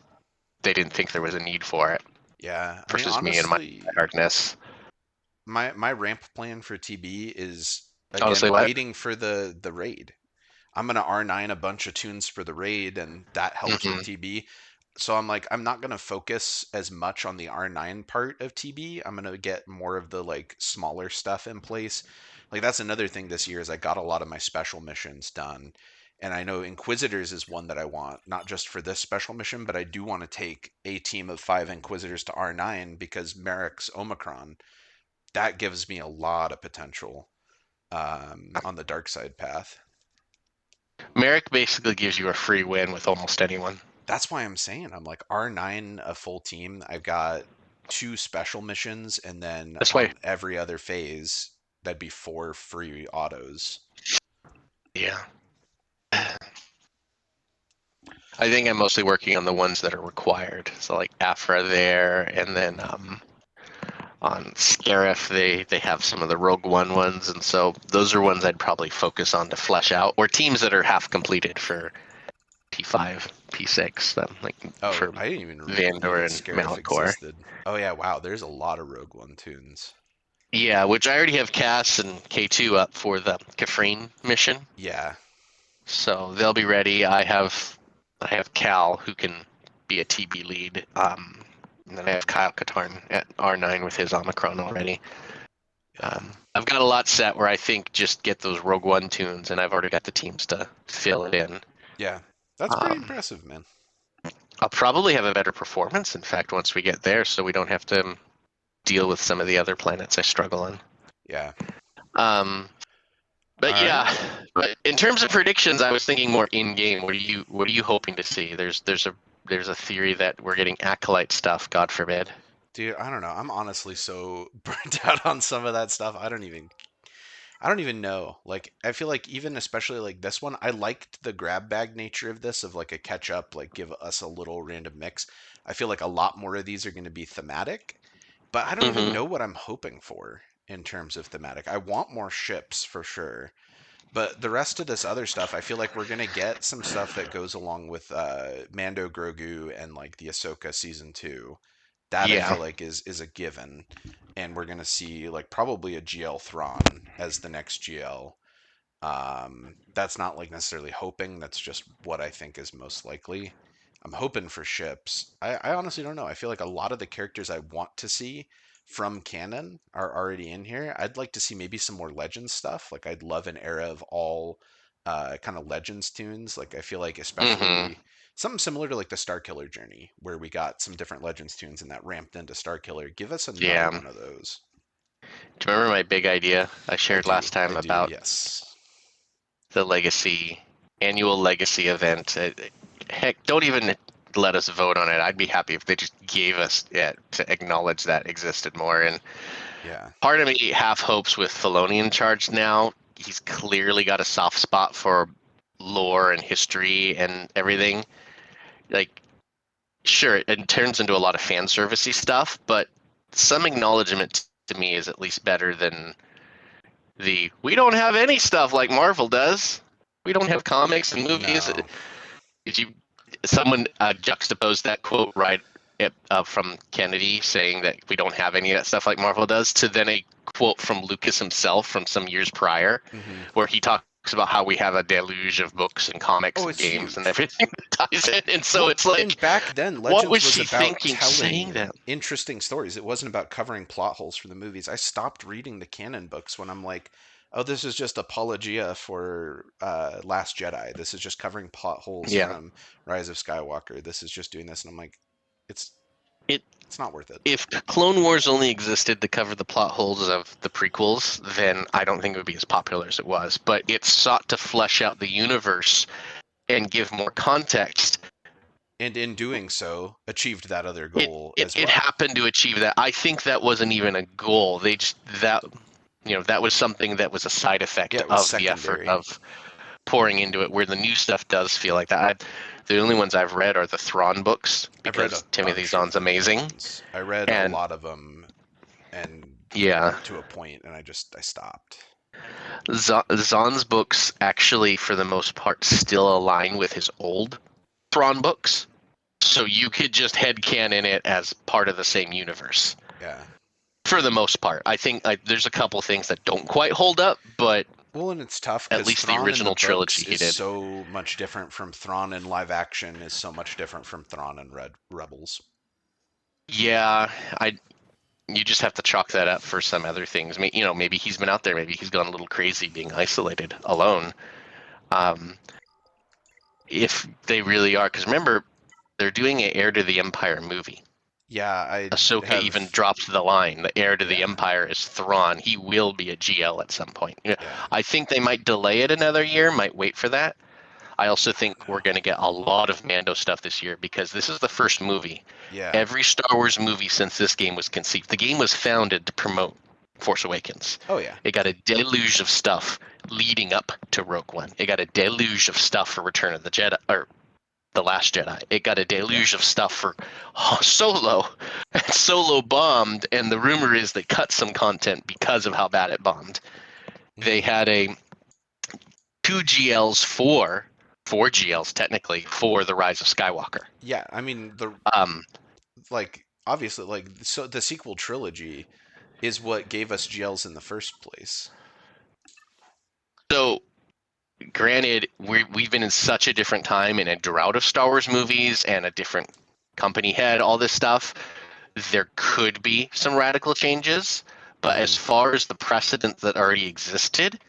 Speaker 2: they didn't think there was a need for it.
Speaker 1: yeah. I mean,
Speaker 2: Versus me and my
Speaker 1: honestly,
Speaker 2: hardness.
Speaker 1: my ramp plan for TB is
Speaker 2: Oh, say
Speaker 1: again
Speaker 2: what?
Speaker 1: waiting for the raid. I'm gonna R9 a bunch of tunes for the raid, and that helps with
Speaker 2: Hmm.
Speaker 1: TB. So I'm like, I'm not gonna focus as much on the R9 part of TB. I'm gonna get more of the like smaller stuff in place. Like that's another thing this year is I got a lot of my special missions done. And I know Inquisitors is one that I want, not just for this special mission, but I do want to take a team of 5 Inquisitors to R9 because Merrick's Omicron, that gives me a lot of potential on the dark side path.
Speaker 2: Merrick basically gives you a free win with almost anyone.
Speaker 1: That's why I'm saying I'm like R9 a full team. I've got 2 special missions, and then
Speaker 2: That's why,
Speaker 1: on every other phase, that'd be 4 free autos.
Speaker 2: yeah. I think I'm mostly working on the ones that are required. So like Afra there, and then on Scarif they have some of the Rogue One ones, and so those are ones I'd probably focus on to flesh out, or teams that are half completed for P5, P6, like
Speaker 1: Oh,
Speaker 2: for
Speaker 1: I didn't even know
Speaker 2: Vandor
Speaker 1: that
Speaker 2: and
Speaker 1: Scarif
Speaker 2: Malachor.
Speaker 1: existed. Oh yeah, wow. There's a lot of Rogue One tunes.
Speaker 2: Yeah, which I already have Cass and K2 up for the Kafrene mission,
Speaker 1: Yeah,
Speaker 2: so they'll be ready. I have Cal who can be a TB lead. And then I have Kyle Katarn at R9 with his Omicron already.
Speaker 1: yeah,
Speaker 2: I've got a lot set where I think just get those Rogue One tunes, and I've already got the teams to fill it in.
Speaker 1: yeah. That's pretty
Speaker 2: Um,
Speaker 1: impressive, man.
Speaker 2: I'll probably have a better performance, in fact, once we get there, so we don't have to deal with some of the other planets I struggle on.
Speaker 1: Yeah.
Speaker 2: Um,
Speaker 1: All
Speaker 2: but
Speaker 1: right.
Speaker 2: yeah, but in terms of predictions, I was thinking more in game. What are you hoping to see? There's a theory that we're getting acolyte stuff. God forbid.
Speaker 1: Dude, I don't know. I'm honestly so burnt out on some of that stuff. I don't even know. Like, I feel like even especially like this one, I liked the grab bag nature of this, of like a catch up, like give us a little random mix. I feel like a lot more of these are going to be thematic, but I don't even
Speaker 2: Hmm.
Speaker 1: know what I'm hoping for in terms of thematic. I want more ships for sure, but the rest of this other stuff, I feel like we're going to get some stuff that goes along with Mando Grogu and like the Ahsoka season 2. That I
Speaker 2: Yeah.
Speaker 1: feel like is a given, and we're gonna see like probably a GL Thrawn as the next GL. That's not like necessarily hoping. That's just what I think is most likely. I'm hoping for ships. I honestly don't know. I feel like a lot of the characters I want to see from canon are already in here. I'd like to see maybe some more Legends stuff. Like I'd love an era of all kind of Legends tunes. Like I feel like
Speaker 2: Hmm.
Speaker 1: especially something similar to like the Starkiller journey, where we got some different Legends tunes and that ramped into Starkiller. Give us another
Speaker 2: Yeah.
Speaker 1: one of those.
Speaker 2: Do you remember my big idea I shared last
Speaker 1: I
Speaker 2: time
Speaker 1: do,
Speaker 2: about
Speaker 1: yes.
Speaker 2: the legacy annual legacy event? Heck, don't even let us vote on it. I'd be happy if they just gave us it to acknowledge that existed more. And
Speaker 1: Yeah.
Speaker 2: part of me half hopes with Filoni in charge now. He's clearly got a soft spot for lore and history and
Speaker 1: Hmm.
Speaker 2: everything. Like, sure, it turns into a lot of fan servicey stuff, but some acknowledgement to me is at least better than we don't have any stuff like Marvel does. We don't have comics and movies.
Speaker 1: No.
Speaker 2: Did you? Someone juxtaposed that quote right from Kennedy saying that we don't have any of that stuff like Marvel does to then a quote from Lucas himself from some years prior,
Speaker 1: Hmm.
Speaker 2: where he talks about how we have a deluge of books and comics
Speaker 1: Oh,
Speaker 2: and
Speaker 1: it's
Speaker 2: games and
Speaker 1: huge.
Speaker 2: everything that ties in. And so
Speaker 1: Well,
Speaker 2: it's like,
Speaker 1: and back then,
Speaker 2: what
Speaker 1: Legends
Speaker 2: was
Speaker 1: was
Speaker 2: she
Speaker 1: about
Speaker 2: thinking saying
Speaker 1: telling
Speaker 2: that?
Speaker 1: interesting stories. It wasn't about covering plot holes for the movies. I stopped reading the canon books when I'm like, oh, this is just apologia for Last Jedi. This is just covering plot holes
Speaker 2: Yeah.
Speaker 1: from Rise of Skywalker. This is just doing this, and I'm like, it's
Speaker 2: It
Speaker 1: it's not worth it.
Speaker 2: If Clone Wars only existed to cover the plot holes of the prequels, then I don't think it would be as popular as it was. But it sought to flesh out the universe and give more context.
Speaker 1: And in doing so, achieved that other
Speaker 2: It
Speaker 1: goal
Speaker 2: it,
Speaker 1: as
Speaker 2: it
Speaker 1: well.
Speaker 2: happened to achieve that. I think that wasn't even a goal. They just that that was something that was a side
Speaker 1: Yeah,
Speaker 2: effect
Speaker 1: it was
Speaker 2: of the effort
Speaker 1: secondary.
Speaker 2: of pouring into it. Where the new stuff does feel like that. The only ones I've read are the Thrawn books
Speaker 1: I've read
Speaker 2: because
Speaker 1: a
Speaker 2: Timothy
Speaker 1: bunch of
Speaker 2: Zahn's
Speaker 1: the new
Speaker 2: amazing,
Speaker 1: ones. I read a
Speaker 2: and
Speaker 1: lot of them and
Speaker 2: yeah,
Speaker 1: to a point, and I stopped.
Speaker 2: Zahn's books actually, for the most part, still align with his old Thrawn books. So you could just headcanon it as part of the same universe.
Speaker 1: Yeah.
Speaker 2: For the most part. I think there's a couple things that don't quite hold up, but
Speaker 1: Well, and it's tough
Speaker 2: at
Speaker 1: because
Speaker 2: least the
Speaker 1: Thrawn in the
Speaker 2: original
Speaker 1: books
Speaker 2: trilogy he
Speaker 1: is
Speaker 2: did.
Speaker 1: so much different from Thrawn in live action is so much different from Thrawn in Red Rebels.
Speaker 2: Yeah, I you just have to chalk that up for some other things. Maybe he's been out there, maybe he's gone a little crazy being isolated alone. Um, if they really are, because remember, they're doing an Heir to the Empire movie.
Speaker 1: Yeah, I
Speaker 2: Ahsoka even
Speaker 1: have.
Speaker 2: dropped the line, the heir to the
Speaker 1: Yeah,
Speaker 2: Empire is Thrawn. He will be a GL at some point.
Speaker 1: yeah,
Speaker 2: I think they might delay it another year, might wait for that. I also think we're going to get a lot of Mando stuff this year because this is the first movie.
Speaker 1: yeah.
Speaker 2: Every Star Wars movie since this game was conceived, the game was founded to promote Force Awakens.
Speaker 1: Oh yeah,
Speaker 2: It got a deluge of stuff leading up to Rogue One. It got a deluge of stuff for Return of the Jedi, or the Last Jedi. It got a
Speaker 1: yeah.
Speaker 2: deluge of stuff for Solo. And Solo bombed, and the rumor is they cut some content because of how bad it bombed. They
Speaker 1: Hmm.
Speaker 2: had a two GLs for four GLs technically for the Rise of Skywalker.
Speaker 1: Yeah, I mean the
Speaker 2: Um,
Speaker 1: like obviously like so the sequel trilogy is what gave us GLs in the first place.
Speaker 2: so granted, we've been in such a different time in a drought of Star Wars movies and a different company head, all this stuff. There could be some radical changes, but as
Speaker 1: Hmm.
Speaker 2: far as the precedent that already existed,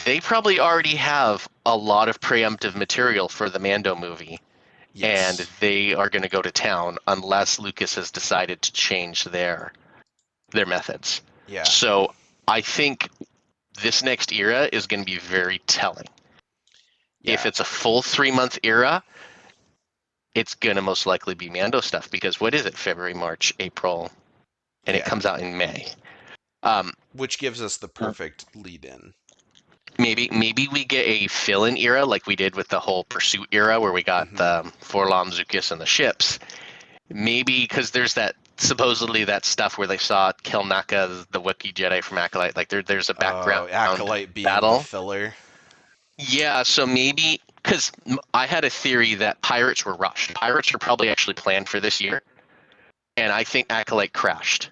Speaker 2: they probably already have a lot of preemptive material for the Mando movie, and
Speaker 1: Yes.
Speaker 2: they are going to go to town unless Lucas has decided to change their methods.
Speaker 1: Yeah.
Speaker 2: So I think this next era is going to be very telling. If
Speaker 1: Yeah.
Speaker 2: it's a full 3 month era, it's going to most likely be Mando stuff because what is it? February, March, April, and it
Speaker 1: Yeah.
Speaker 2: comes out in May. Um,
Speaker 1: Which gives us the perfect lead in.
Speaker 2: maybe we get a fill-in era like we did with the whole Pursuit era where we got
Speaker 1: Hmm.
Speaker 2: the Forlom, Zukis, and the ships. Maybe because there's that supposedly that stuff where they saw Kelnaka, the Wookiee Jedi from Acolyte. Like there's a
Speaker 1: Oh,
Speaker 2: background
Speaker 1: Acolyte being the
Speaker 2: battle.
Speaker 1: filler.
Speaker 2: Yeah, so maybe because I had a theory that pirates were rushed. Pirates are probably actually planned for this year, and I think Acolyte crashed.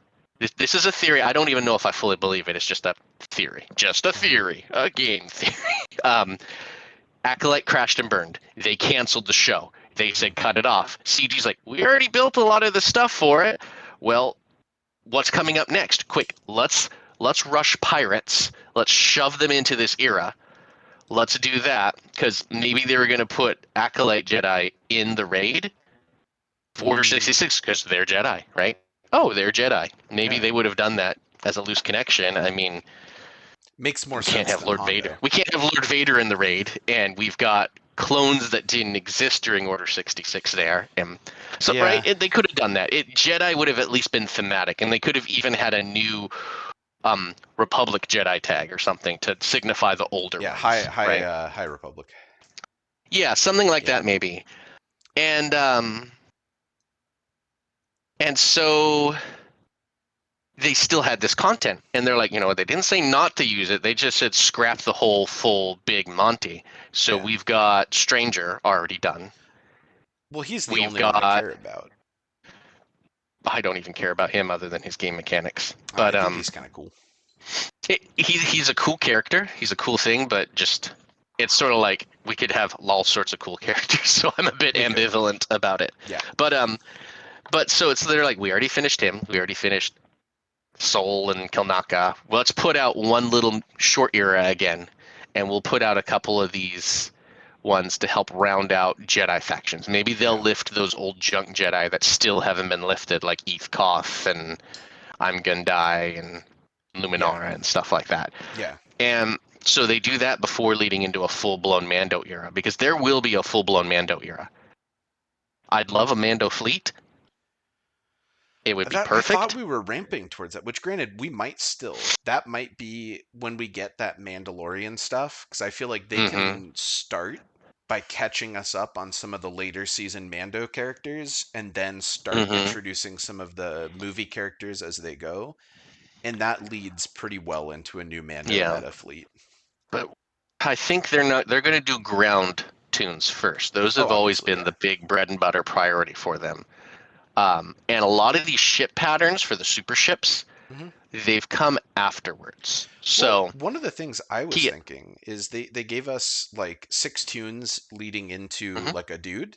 Speaker 2: This is a theory. I don't even know if I fully believe it. It's just a theory. Just a
Speaker 1: Hmm.
Speaker 2: theory. A game theory. Um, Acolyte crashed and burned. They canceled the show. They
Speaker 1: Hmm.
Speaker 2: said cut it off. CG's like, we already built a lot of the stuff for it. Well, what's coming up next? Quick, let's rush pirates. Let's shove them into this era. Let's do that because maybe they were going to put Acolyte Jedi in the raid for Order
Speaker 1: Mm,
Speaker 2: 66 because they're Jedi, right? Oh, they're Jedi. Maybe
Speaker 1: yeah.
Speaker 2: they would have done that as a loose connection. I mean,
Speaker 1: Makes more
Speaker 2: we can't
Speaker 1: sense
Speaker 2: have
Speaker 1: than
Speaker 2: Lord Vader.
Speaker 1: Hondo.
Speaker 2: We can't have Lord Vader in the raid, and we've got clones that didn't exist during Order 66 there. And so, right,
Speaker 1: Yeah.
Speaker 2: they could have done that. Jedi would have at least been thematic, and they could have even had a new Republic Jedi tag or something to signify the older
Speaker 1: Yeah. High
Speaker 2: ones,
Speaker 1: High
Speaker 2: right?
Speaker 1: High Republic.
Speaker 2: Yeah, something like
Speaker 1: Yeah.
Speaker 2: that maybe. And so they still had this content, and they're like, you know what? They didn't say not to use it. They just said scrap the whole full big Monty. So
Speaker 1: Yeah.
Speaker 2: we've got Stranger already done.
Speaker 1: Well, he's the
Speaker 2: We've
Speaker 1: only one I
Speaker 2: got
Speaker 1: care about.
Speaker 2: I don't even care about him other than his game mechanics.
Speaker 1: I
Speaker 2: But
Speaker 1: think he's kind of cool.
Speaker 2: he's a cool character. He's a cool thing, but just it's sort of like we could have all sorts of cool characters. So I'm a bit
Speaker 1: We could.
Speaker 2: ambivalent about it.
Speaker 1: Yeah.
Speaker 2: But so it's they're like we already finished him. We already finished Soul and Kilnaka. Well, let's put out one little short era again, and we'll put out a couple of these ones to help round out Jedi factions. Maybe they'll
Speaker 1: Yeah.
Speaker 2: lift those old junk Jedi that still haven't been lifted, like Eth Koth and I'm Gundai and
Speaker 1: Yeah.
Speaker 2: Luminara and stuff like that.
Speaker 1: Yeah.
Speaker 2: And so they do that before leading into a full-blown Mando era, because there will be a full-blown Mando era. I'd love a Mando fleet. It would be
Speaker 1: That I thought
Speaker 2: perfect.
Speaker 1: we were ramping towards that, which granted we might still. That might be when we get that Mandalorian stuff, because I feel like they
Speaker 2: Mm-hmm.
Speaker 1: can start by catching us up on some of the later season Mando characters and then start
Speaker 2: Mm-hmm.
Speaker 1: introducing some of the movie characters as they go. And that leads pretty well into a new Mando
Speaker 2: Yeah.
Speaker 1: meta fleet.
Speaker 2: But I think they're going to do ground tunes first. Those
Speaker 1: Oh,
Speaker 2: have always
Speaker 1: obviously,
Speaker 2: been
Speaker 1: yeah.
Speaker 2: the big bread and butter priority for them. And a lot of these ship patterns for the super ships,
Speaker 1: Hmm.
Speaker 2: they've come afterwards.
Speaker 1: Well,
Speaker 2: So
Speaker 1: one of the things I was
Speaker 2: key.
Speaker 1: thinking is they gave us like 6 tunes leading into
Speaker 2: Mhm.
Speaker 1: like a dude.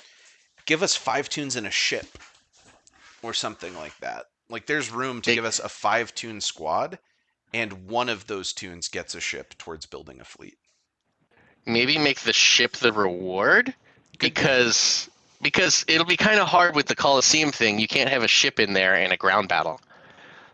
Speaker 1: Give us 5 tunes in a ship or something like that. Like there's room to
Speaker 2: They
Speaker 1: give us a 5 tune squad, and one of those tunes gets a ship towards building a fleet.
Speaker 2: maybe make the ship the reward,
Speaker 1: Could be.
Speaker 2: because it'll be kind of hard with the Coliseum thing. You can't have a ship in there in a ground battle.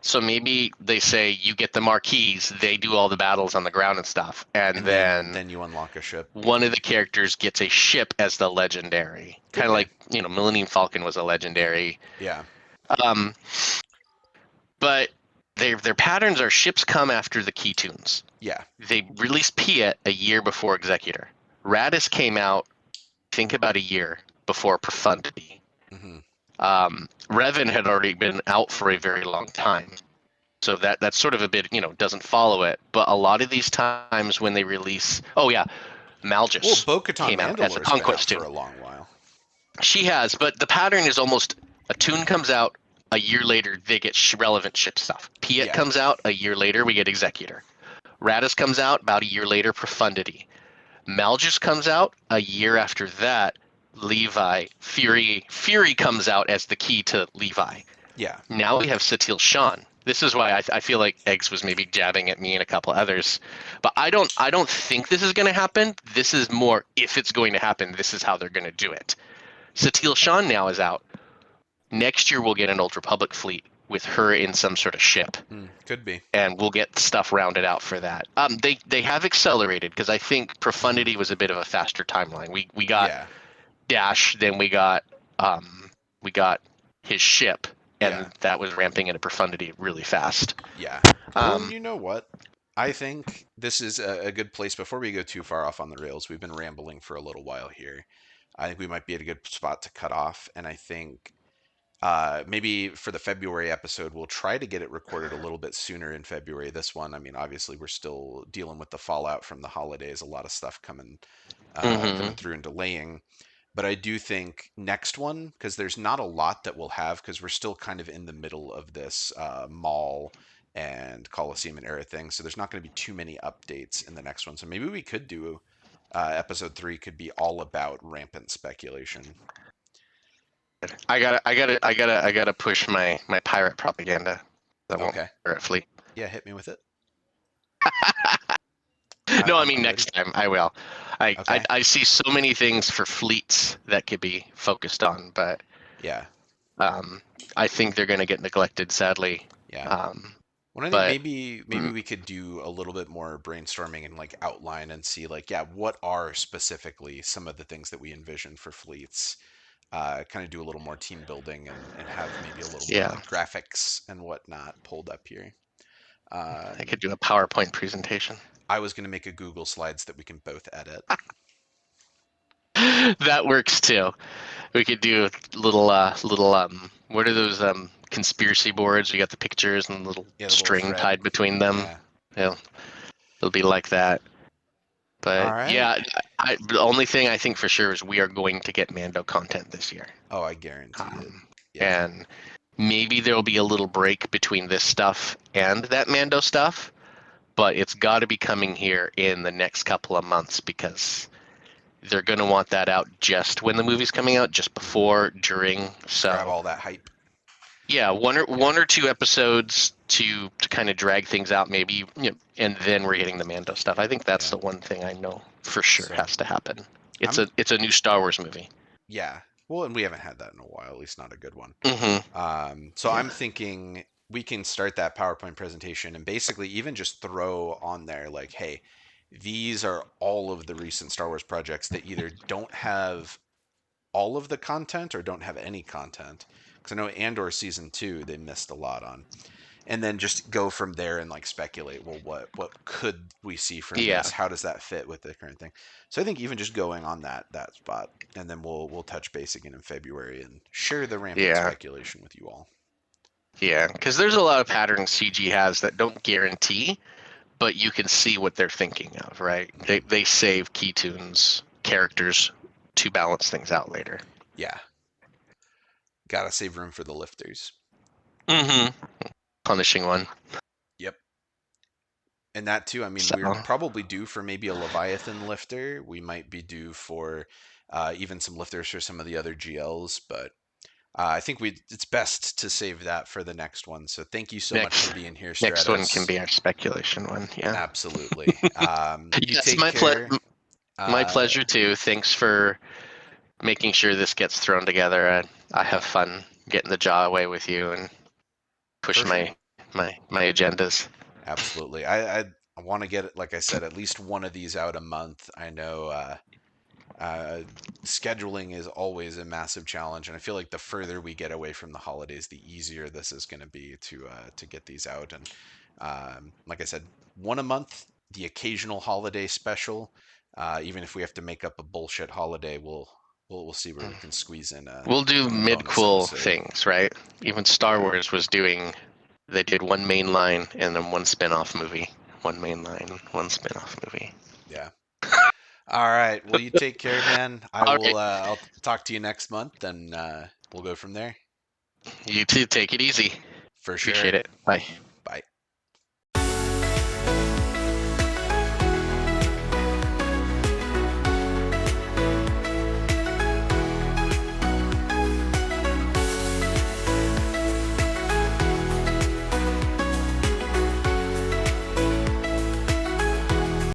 Speaker 2: So maybe they say you get the Marquees, they do all the battles on the ground and stuff, and
Speaker 1: And then
Speaker 2: then
Speaker 1: then you unlock a ship.
Speaker 2: one of the characters gets a ship as the legendary.
Speaker 1: Could
Speaker 2: Kind of
Speaker 1: be.
Speaker 2: like, Millennium Falcon was a legendary.
Speaker 1: Yeah.
Speaker 2: Um, but their patterns are ships come after the key tunes.
Speaker 1: Yeah.
Speaker 2: They released Piet a year before Executor. Radis came out, think about a year before Profundity.
Speaker 1: Hmm.
Speaker 2: Revan had already been out for a very long time. So that's sort of a bit, doesn't follow it. But a lot of these times when they release, oh yeah,
Speaker 1: Well,
Speaker 2: Malgus
Speaker 1: Bo-Katan
Speaker 2: came out as a
Speaker 1: Mandalore's been out
Speaker 2: conquest
Speaker 1: for
Speaker 2: tune.
Speaker 1: a long while.
Speaker 2: She has, but the pattern is almost a tune comes out a year later, they get relevant ship stuff. Piet
Speaker 1: Yeah.
Speaker 2: comes out a year later, we get Executor. Radis comes out about a year later, Profundity. Malgus comes out a year after that, Levi. Fury comes out as the key to Levi.
Speaker 1: Yeah.
Speaker 2: Now we have Satil Shan. This is why I feel like Eggs was maybe jabbing at me and a couple others, but I don't think this is going to happen. This is more if it's going to happen. This is how they're going to do it. Satil Shan now is out. Next year we'll get an Old Republic fleet with her in some sort of ship,
Speaker 1: Could be.
Speaker 2: and we'll get stuff rounded out for that. They have accelerated because I think Profundity was a bit of a faster timeline. We got
Speaker 1: Yeah.
Speaker 2: Dash, then we got his ship,
Speaker 1: Yeah.
Speaker 2: and that was ramping into Profundity really fast.
Speaker 1: Yeah. Well,
Speaker 2: Um,
Speaker 1: you know what? I think this is a good place before we go too far off on the rails. We've been rambling for a little while here. I think we might be at a good spot to cut off, and I think maybe for the February episode, we'll try to get it recorded a little bit sooner in February. This one, I mean, obviously, we're still dealing with the fallout from the holidays. A lot of stuff coming
Speaker 2: mhm.
Speaker 1: through and delaying. But I do think next one, because there's not a lot that we'll have, because we're still kind of in the middle of this mall and Coliseum and era thing. So there's not going to be too many updates in the next one. So maybe we could do episode 3 could be all about rampant speculation.
Speaker 2: I gotta push my pirate propaganda. That won't
Speaker 1: Okay.
Speaker 2: pirate fleet.
Speaker 1: Yeah, hit me with it.
Speaker 2: No, I
Speaker 1: I'm
Speaker 2: mean
Speaker 1: ready.
Speaker 2: next time I will. I, I
Speaker 1: Okay.
Speaker 2: I see so many things for fleets that could be focused on, but
Speaker 1: Yeah.
Speaker 2: um, I think they're going to get neglected, sadly.
Speaker 1: Yeah.
Speaker 2: Um,
Speaker 1: Well, I think
Speaker 2: but
Speaker 1: maybe we could do a little bit more brainstorming and like outline and see like yeah, what are specifically some of the things that we envision for fleets. Kind of do a little more team building and have maybe a little more
Speaker 2: yeah,
Speaker 1: like graphics and whatnot pulled up here.
Speaker 2: I
Speaker 1: Um,
Speaker 2: could do a PowerPoint presentation.
Speaker 1: I was going to make a Google Slides that we can both edit.
Speaker 2: That works too. We could do little what are those conspiracy boards? We got the pictures and the little
Speaker 1: Yeah, the little
Speaker 2: string
Speaker 1: thread.
Speaker 2: tied between them.
Speaker 1: Yeah.
Speaker 2: Yeah, it'll be like that.
Speaker 1: All
Speaker 2: But
Speaker 1: right.
Speaker 2: yeah, the only thing I think for sure is we are going to get Mando content this year.
Speaker 1: Oh, I guarantee it.
Speaker 2: Um,
Speaker 1: Yeah.
Speaker 2: and maybe there'll be a little break between this stuff and that Mando stuff, but it's got to be coming here in the next couple of months because they're going to want that out just when the movie's coming out, just
Speaker 1: Hmm.
Speaker 2: before, during.
Speaker 1: Grab
Speaker 2: So
Speaker 1: all that hype.
Speaker 2: yeah,
Speaker 1: Yeah.
Speaker 2: one or two episodes to kind of drag things out, maybe, and then we're getting the Mando stuff. I think that's
Speaker 1: Yeah.
Speaker 2: the one thing I know for sure
Speaker 1: So
Speaker 2: has to happen.
Speaker 1: I'm
Speaker 2: It's a new Star Wars movie.
Speaker 1: yeah. Well, and we haven't had that in a while, at least not a good one.
Speaker 2: Hmm.
Speaker 1: So
Speaker 2: Yeah,
Speaker 1: I'm thinking we can start that PowerPoint presentation and basically even just throw on there like, hey, these are all of the recent Star Wars projects that either don't have all of the content or don't have any content. Because I know Andor season 2 they missed a lot on, and then just go from there and like speculate. Well, what could we see from
Speaker 2: yeah,
Speaker 1: this? How does that fit with the current thing? So I think even just going on that spot, and then we'll touch base again in February and share the rampant
Speaker 2: yeah,
Speaker 1: speculation with you all.
Speaker 2: yeah. Because there's a lot of patterns CG has that don't guarantee, but you can see what they're thinking of, right?
Speaker 1: Hmm.
Speaker 2: They save key tunes, characters to balance things out later.
Speaker 1: Yeah, gotta save room for the lifters.
Speaker 2: Hmm. Punishing one.
Speaker 1: Yep. And that too, I mean,
Speaker 2: So
Speaker 1: we're probably due for maybe a Leviathan lifter. We might be due for even some lifters for some of the other GLs, but I think it's best to save that for the next one. So thank you so much for
Speaker 2: next
Speaker 1: being here,
Speaker 2: next one can
Speaker 1: Stratos.
Speaker 2: be our speculation one. Yeah.
Speaker 1: Absolutely. You
Speaker 2: Yes,
Speaker 1: take care.
Speaker 2: my
Speaker 1: Uh,
Speaker 2: pleasure too. Thanks for making sure this gets thrown together. I
Speaker 1: yeah,
Speaker 2: have fun getting the jaw away with you and
Speaker 1: for
Speaker 2: pushing
Speaker 1: sure.
Speaker 2: my agendas.
Speaker 1: Absolutely. I want to get, like I said, at least one of these out a month. I know Uh, scheduling is always a massive challenge, and I feel like the further we get away from the holidays, the easier this is going to be to get these out. And like I said, one a month, the occasional holiday special. Even if we have to make up a bullshit holiday, we'll see where we can squeeze in
Speaker 2: We'll do
Speaker 1: a bonus
Speaker 2: mid-cool
Speaker 1: episode.
Speaker 2: things, right? Even Star
Speaker 1: Yeah,
Speaker 2: Wars was doing. They did one main line and then one spin-off movie. One main line, one spin-off movie.
Speaker 1: yeah. All right. Well, you take care, man. I
Speaker 2: All
Speaker 1: will.
Speaker 2: right,
Speaker 1: I'll talk to you next month, and we'll go from there.
Speaker 2: you too. Take it easy.
Speaker 1: For sure.
Speaker 2: Appreciate it. Bye.